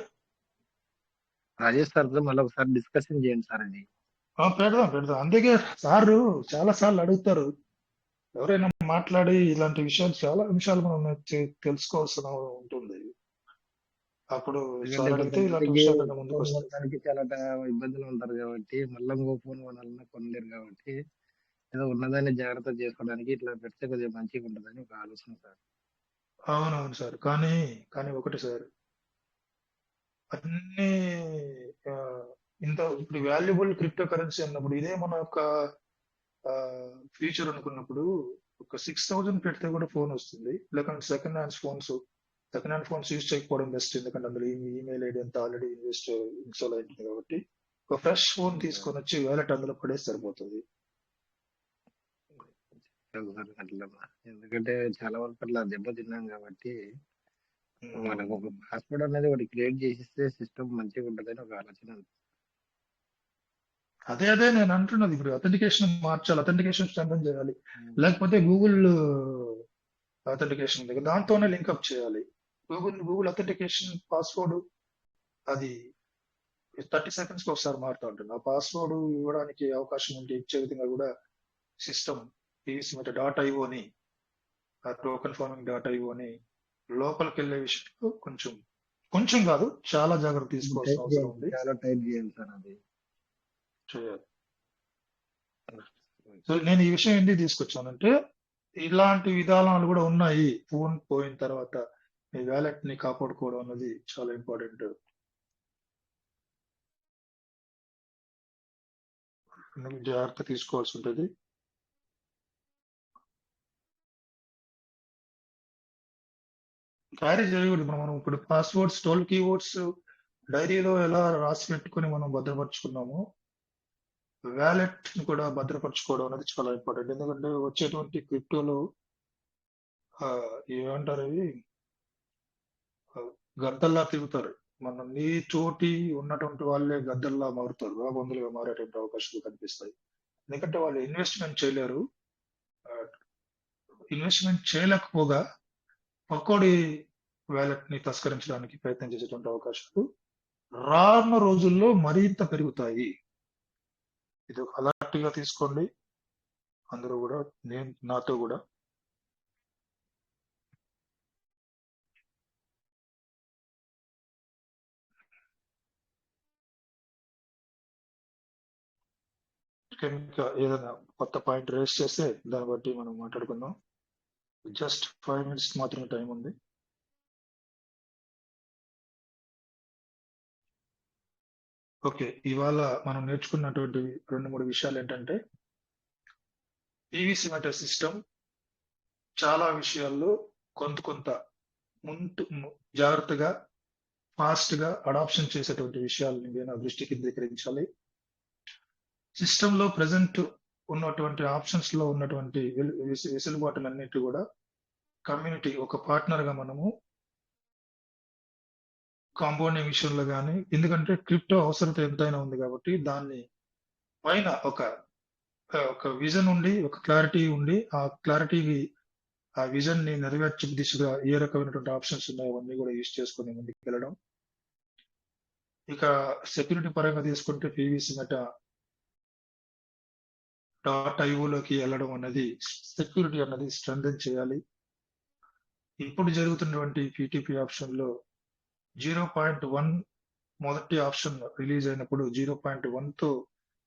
మళ్ళీ ఒకసారి డిస్కషన్ చేయండి సార్. అది పెడదాం. అందుకే సార్ చాలా సార్లు అడుగుతారు, ఎవరైనా మాట్లాడి ఇలాంటి విషయాలు చాలా విషయాలు మనం తెలుసుకోవాల్సిన ఉంటుంది. అప్పుడు అడిగితే ఇలాంటి విషయాలు ముందుకు వస్తాయి. చాలా ఇబ్బందులు ఉంటారు కాబట్టి మళ్ళీ ఇంకో ఫోన్ కొనాలన్నా కొనలేరు కాబట్టి ఏదో ఉన్నదాన్ని జాగ్రత్త చేసుకోవడానికి ఇట్లా పెడితే కొద్దిగా మంచిగా ఉంటుందని ఒక ఆలోచన సార్. అవునవును సార్. కానీ ఒకటి సార్, అన్ని ఇంత ఇప్పుడు వాల్యుబుల్ క్రిప్టో కరెన్సీ అన్నప్పుడు ఇదే మన యొక్క ఫ్యూచర్ అనుకున్నప్పుడు ఒక 6,000 పెడితే కూడా ఫోన్ వస్తుంది. లేకుంటే సెకండ్ హ్యాండ్ ఫోన్స్ యూజ్ చేయకపోవడం బెస్ట్. ఎందుకంటే అందులో ఈమెయిల్ ఐడి అంతా ఆల్రెడీ ఇన్స్టాల్ అయింది కాబట్టి ఒక ఫ్రెష్ ఫోన్ తీసుకొని వచ్చి వ్యాలెట్ అందులో పడేసి సరిపోతుంది. సార్ అట్లా. ఎందుకంటే చాలా వరకు అట్లా దెబ్బతిన్నాం కాబట్టి మనకు ఒక పాస్వర్డ్ అనేది ఒకటి క్రియేట్ చేసిస్తే సిస్టమ్ మంచిగా ఉంటుందని ఒక ఆలోచన. అదే నేను అంటున్నది. ఇప్పుడు అథెంటికేషన్ మార్చాలి, అథెంటికేషన్ స్ట్రెంథెన్ చేయాలి, లేకపోతే గూగుల్ అథెంటికేషన్ దగ్గర దాంతోనే లింక్అప్ చేయాలి. గూగుల్ అథెంటికేషన్ పాస్వర్డ్ అది 30 seconds ఒకసారి మారుతూ ఉంటుంది. ఆ పాస్వర్డ్ ఇవ్వడానికి అవకాశం ఉంటే ఇచ్చే విధంగా కూడా సిస్టమ్ pvcmeta.io ఆ టోకెన్ ఫార్మింగ్ .io లోపలికి వెళ్ళే విషయంలో కొంచెం కాదు చాలా జాగ్రత్త తీసుకోవాల్సిన అవసరం ఉంది. చాలా టైప్ చేయాలి సార్ అది చేయాలి. సో నేను ఈ విషయం ఎందుకు తీసుకొచ్చానంటే ఇలాంటి విధానాలు కూడా ఉన్నాయి. ఫోన్ పోయిన తర్వాత మీ వ్యాలెట్ ని కాపాడుకోవడం అన్నది చాలా ఇంపార్టెంట్. జాగ్రత్త తీసుకోవాల్సి ఉంటుంది. క్యారీ చేయకూడదు. మనం ఇప్పుడు పాస్వర్డ్స్ 12 keywords డైరీలో ఎలా రాసి పెట్టుకుని మనం భద్రపరుచుకున్నామో వ్యాలెట్ ని కూడా భద్రపరచుకోవడం అనేది చాలా ఇంపార్టెంట్. ఎందుకంటే వచ్చేటువంటి క్రిప్టోలో ఏమంటారు అవి గద్దల్లా తిరుగుతారు. మనం నీ తోటి ఉన్నటువంటి వాళ్ళే గద్దల్లా మారుతారు, రాబందులుగా మారేటువంటి అవకాశాలు కనిపిస్తాయి. ఎందుకంటే వాళ్ళు ఇన్వెస్ట్మెంట్ చేయలేరు. ఇన్వెస్ట్మెంట్ చేయలేకపోగా పకోడి వ్యాలెట్ ని తస్కరించడానికి ప్రయత్నం చేసేటువంటి అవకాశాలు రానున్న రోజుల్లో మరింత పెరుగుతాయి. ఇది అలర్ట్ గా తీసుకోండి అందరూ కూడా, నేను నాతో కూడా. ఇంకా ఏదైనా కొత్త పాయింట్ రేస్ చేస్తే దాన్ని బట్టి మనం మాట్లాడుకుందాం. జస్ట్ 5 minutes మాత్రమే టైం ఉంది. ఓకే, ఇవాళ మనం నేర్చుకున్నటువంటి 2-3 విషయాలు ఏంటంటే pvcmeta సిస్టమ్ చాలా విషయాల్లో కొంత జాగ్రత్తగా ఫాస్ట్ గా అడాప్షన్ చేసేటువంటి విషయాలని నేను దృష్టి కేంద్రీకరించాలి. సిస్టమ్ లో ప్రెసెంట్ ఉన్నటువంటి ఆప్షన్స్ లో ఉన్నటువంటి వెసులుబాటులన్నిటి కూడా కమ్యూనిటీ ఒక పార్ట్నర్ గా మనము కాంపౌండింగ్ విషయంలో కానీ, ఎందుకంటే క్రిప్టో అవసరత ఎంతైనా ఉంది కాబట్టి దాన్ని పైన ఒక విజన్ ఉండి, ఒక క్లారిటీ ఉండి, ఆ విజన్ ని నెరవేర్చే దిశగా ఏ రకమైనటువంటి ఆప్షన్స్ ఉన్నాయో అవన్నీ కూడా యూజ్ చేసుకుని ముందుకు వెళ్ళడం. ఇక సెక్యూరిటీ పరంగా తీసుకుంటే pvcmeta.io లోకి వెళ్ళడం అనేది సెక్యూరిటీ అన్నది స్ట్రెంథెన్ చేయాలి. ఇప్పుడు జరుగుతున్నటువంటి పిటిపి ఆప్షన్ లో 0.1 మొదటి ఆప్షన్ రిలీజ్ అయినప్పుడు 0.1 తో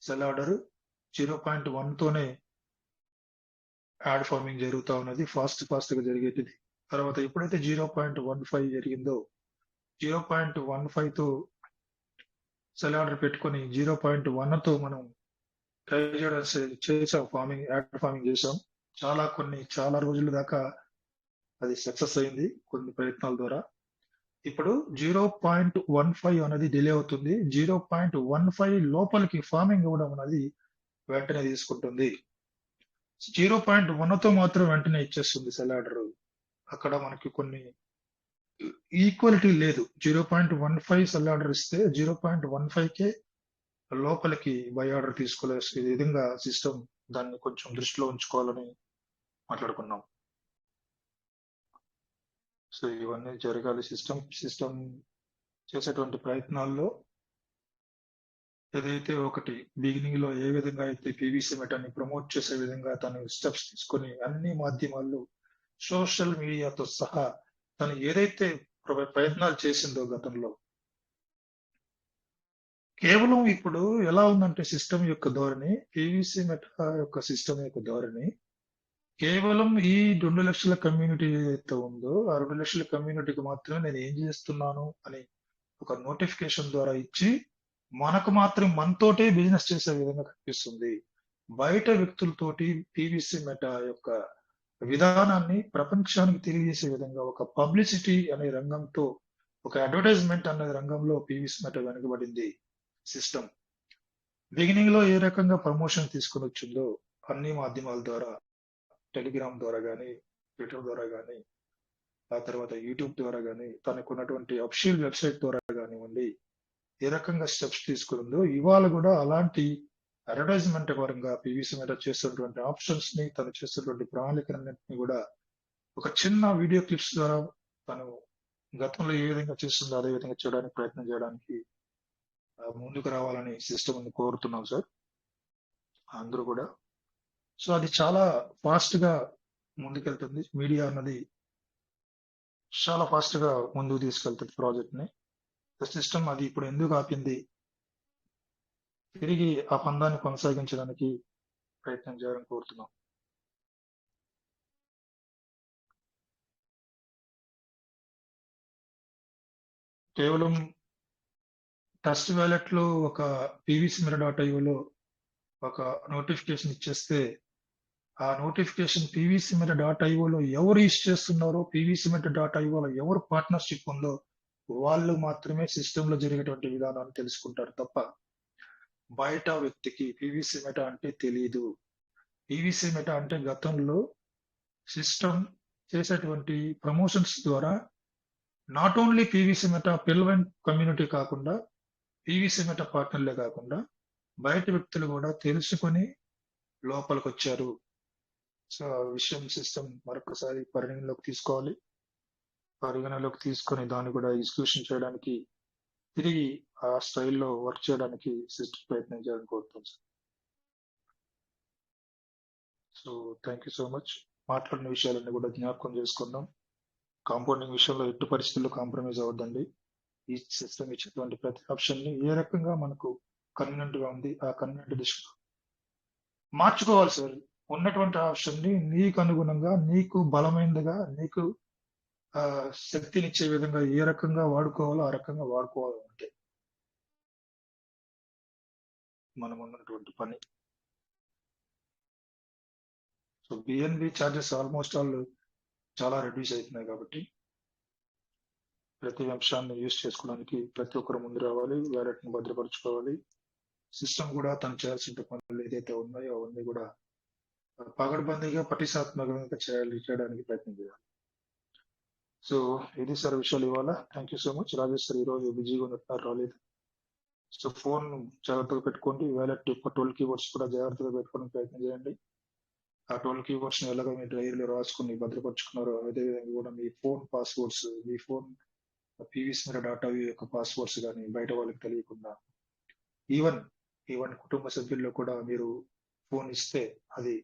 సెల్ ఆర్డర్, 0.1 తోనే యాడ్ ఫార్మింగ్ జరుగుతా ఉన్నది, ఫాస్ట్ గా జరిగేది. తర్వాత ఎప్పుడైతే 0.15 జరిగిందో 0.15 తో సెల్ ఆర్డర్ పెట్టుకొని 0.1 తో మనం ట్రై చేయడం చేసాం, యాడ్ ఫార్మింగ్ చేసాం. చాలా రోజుల దాకా అది సక్సెస్ అయింది కొన్ని ప్రయత్నాల ద్వారా. ఇప్పుడు 0.15 అనేది డిలే అవుతుంది. 0.15 లోపలికి ఫార్మింగ్ అవ్వడం అనేది వెంటనే తీసుకుంటుంది. 0.1 తో మాత్రం వెంటనే ఇచ్చేస్తుంది సెల్ ఆర్డర్. అక్కడ మనకి కొన్ని ఈక్వాలిటీ లేదు. 0.15 సెల్ ఆర్డర్ ఇస్తే 0.15 కే లోపలికి బై ఆర్డర్ తీసుకోలేసే విధంగా సిస్టమ్ దాన్ని కొంచెం దృష్టిలో ఉంచుకోవాలని మాట్లాడుకున్నాం. సో ఇవన్నీ జరగాలి. సిస్టమ్ చేసేటువంటి ప్రయత్నాల్లో ఏదైతే ఒకటి బిగినింగ్ లో ఏ విధంగా అయితే pvcmeta ప్రమోట్ చేసే విధంగా తను స్టెప్స్ తీసుకొని అన్ని మాధ్యమాల్లో సోషల్ మీడియాతో సహా తను ఏదైతే ప్రయత్నాలు చేసిందో గతంలో, కేవలం ఇప్పుడు ఎలా ఉందంటే సిస్టమ్ యొక్క ధోరణి, pvcmeta యొక్క సిస్టమ్ యొక్క ధోరణి కేవలం ఈ 2 లక్షల కమ్యూనిటీ ఏదైతే ఉందో ఆ 2 లక్షల కమ్యూనిటీకి మాత్రమే నేను ఏం చేస్తున్నాను అని ఒక నోటిఫికేషన్ ద్వారా ఇచ్చి మనతోటే బిజినెస్ చేసే విధంగా కనిపిస్తుంది. బయట వ్యక్తులతోటి pvcmeta యొక్క విధానాన్ని ప్రపంచానికి తెలియజేసే విధంగా ఒక పబ్లిసిటీ అనే రంగంతో, ఒక అడ్వర్టైజ్మెంట్ అనే రంగంలో pvcmeta వెనుకబడింది. సిస్టమ్ బిగినింగ్ లో ఏ రకంగా ప్రమోషన్ తీసుకొని వచ్చిందో అన్ని మాధ్యమాల ద్వారా టెలిగ్రామ్ ద్వారా కానీ, ట్విట్టర్ ద్వారా కానీ, ఆ తర్వాత యూట్యూబ్ ద్వారా కానీ, తనకున్నటువంటి అఫీషియల్ వెబ్సైట్ ద్వారా కానివ్వండి, ఏ రకంగా స్టెప్స్ తీసుకుందో ఇవాళ కూడా అలాంటి అడ్వర్టైజ్మెంట్ పరంగా పీవీసీ మీద చేస్తున్నటువంటి ఆప్షన్స్ ని, తను చేస్తున్నటువంటి ప్రణాళికలన్నింటినీ కూడా ఒక చిన్న వీడియో క్లిప్స్ ద్వారా తను గతంలో ఏ విధంగా చేస్తుందో అదే విధంగా చేయడానికి ప్రయత్నం చేయడానికి ముందుకు రావాలని సిస్టమ్ కోరుతున్నాం సార్ అందరూ కూడా. సో అది చాలా ఫాస్ట్ గా ముందుకెళ్తుంది. మీడియా అన్నది చాలా ఫాస్ట్ గా ముందుకు తీసుకెళ్తుంది ప్రాజెక్ట్ ని. సిస్టమ్ అది ఇప్పుడు ఎందుకు ఆపింది, తిరిగి ఆ పందాన్ని కొనసాగించడానికి ప్రయత్నం చేయాలని కోరుతున్నాం. కేవలం ట్రస్ట్ వ్యాలెట్ లో ఒక pvcmira.io ఒక నోటిఫికేషన్ ఇచ్చేస్తే ఆ నోటిఫికేషన్ pvcmira.io ఎవరు యూజ్ చేస్తున్నారో, pvcmira.io ఎవరు పార్ట్నర్షిప్ ఉందో వాళ్ళు మాత్రమే సిస్టమ్ లో జరిగేటువంటి విధానాన్ని తెలుసుకుంటారు తప్ప బయట వ్యక్తికి పీవీసీ మెటా అంటే తెలియదు. పీవీసీ మెటా అంటే గతంలో సిస్టమ్ చేసేటువంటి ప్రమోషన్స్ ద్వారా నాట్ ఓన్లీ పీవీసీ మెటా పిల్లవెంట్ కమ్యూనిటీ కాకుండా, పీవీసీ మెటా పార్ట్నర్లే కాకుండా బయట వ్యక్తులు కూడా తెలుసుకొని లోపలికి వచ్చారు. సో ఆ విషయం సిస్టమ్ మరొకసారి పరిగణలోకి తీసుకోవాలి. పరిగణలోకి తీసుకొని దాన్ని కూడా ఎగ్జిక్యూషన్ చేయడానికి, తిరిగి ఆ స్టైల్లో వర్క్ చేయడానికి సిస్టమ్ ప్రయత్నం చేయాలని కోరుతాం sir. So thank you so much. మాట్లాడిన విషయాలన్నీ కూడా జ్ఞాపకం చేసుకుందాం. కాంపౌండింగ్ విషయంలో ఎట్టి పరిస్థితుల్లో కాంప్రమైజ్ అవ్వద్దండి. ఈ సిస్టమ్ ఇచ్చేటువంటి ప్రతి ఆప్షన్ ని ఏ రకంగా మనకు కన్వీనియంట్ గా ఉంది ఆ కన్వీనియంట్ దిశలో మార్చుకోవాలి సార్. ఉన్నటువంటి ఆప్షన్ ని నీకు అనుగుణంగా, నీకు బలమైనదిగా, నీకు శక్తినిచ్చే విధంగా ఏ రకంగా వాడుకోవాలో ఆ రకంగా వాడుకోవాలి. అంటే మనం ఉన్నటువంటి పని. So BNB charges almost all చాలా రెడ్యూస్ అవుతున్నాయి కాబట్టి ప్రతి అంశాన్ని యూజ్ చేసుకోవడానికి ప్రతి ఒక్కరు ముందు రావాలి. వ్యాలెట్ ని భద్రపరచుకోవాలి. సిస్టమ్ కూడా తను చేయాల్సిన పనులు ఏదైతే ఉన్నాయో అవన్నీ కూడా పగడ్బందీగా ప్రతిష్టాత్మకంగా చేయడానికి ప్రయత్నం చేయాలి. సో ఇది సార్ విషయాలు ఇవాళ. Thank you so much. Rajesh sir ఈరోజు బిజీగా ఉన్నట్టున్నారు, రాలేదు. సో ఫోన్ జాగ్రత్తగా పెట్టుకోండి. వ్యాలెట్ యొక్క 12 కీవర్డ్స్ కూడా జాగ్రత్తగా పెట్టుకోవడానికి ప్రయత్నం చేయండి. ఆ 12 కీవర్డ్స్ ని ఎలాగో మీ డైరీలో రాసుకుని భద్రపరుచుకున్నారో అదేవిధంగా కూడా మీ ఫోన్ పాస్వర్డ్స్, మీ ఫోన్ pvcmira.io యొక్క పాస్వర్డ్స్ కానీ బయట వాళ్ళకి తెలియకుండా, ఈవెన్ కుటుంబ సభ్యుల్లో కూడా మీరు ఫోన్ ఇస్తే అది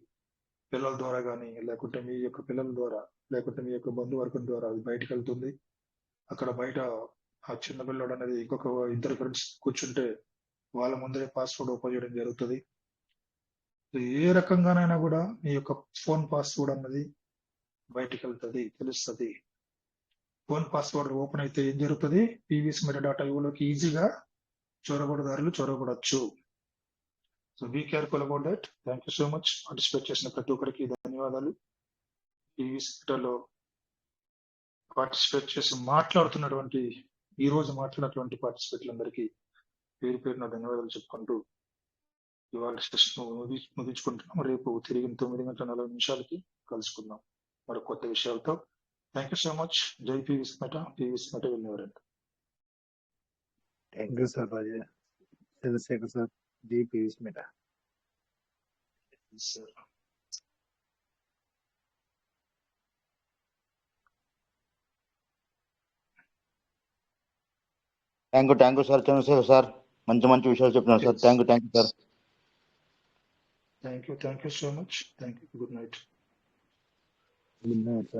పిల్లల ద్వారా కానీ, లేకుంటే మీ యొక్క పిల్లల ద్వారా, లేకుంటే మీ యొక్క బంధువర్గం ద్వారా అది బయటకు వెళ్తుంది. అక్కడ బయట ఆ చిన్న పిల్లడు అనేది ఇంకొక ఇద్దరు ఫ్రెండ్స్ కూర్చుంటే వాళ్ళ ముందరే పాస్వర్డ్ ఓపెన్ చేయడం జరుగుతుంది. ఏ రకంగానైనా కూడా మీ యొక్క ఫోన్ పాస్వర్డ్ అన్నది బయటకు వెళ్తుంది, తెలుస్తుంది. ఫోన్ పాస్వర్డ్ ఓపెన్ అయితే ఏం జరుగుతుంది, pvcmira.ioలోకి ఈజీగా చొరబడిదారులు చొరబడచ్చు. So be careful about that. Thank you so much. Participate చేసిన ప్రతి ఒక్కరికి ధన్యవాదాలు. పీవీసీలో పార్టిసిపేట్ చేసి మాట్లాడుతున్నటువంటి, ఈ రోజు మాట్లాడినటువంటి పార్టిసిపేట్లందరికీ పేరు పేరున ధన్యవాదాలు చెప్పుకుంటూ ఇవాళ సెషన్ ముగించుకుంటున్నాం. రేపు తిరిగి 9:40 కలుసుకుందాం మరో కొత్త విషయాలతో. Thank you so much. జై పీవీసీ మెటా. పీవీసీ మెటా వెళ్ళినవారండి. Thank you sir Raje Chandrashekar sir. జై పీవీసీ మెటా. Sir thank you sir Chandrashekar sir. మంచి విషయాలు చెప్పినారు sir. Thank you sir. Thank you so much. Thank you. Good night. Good night sir.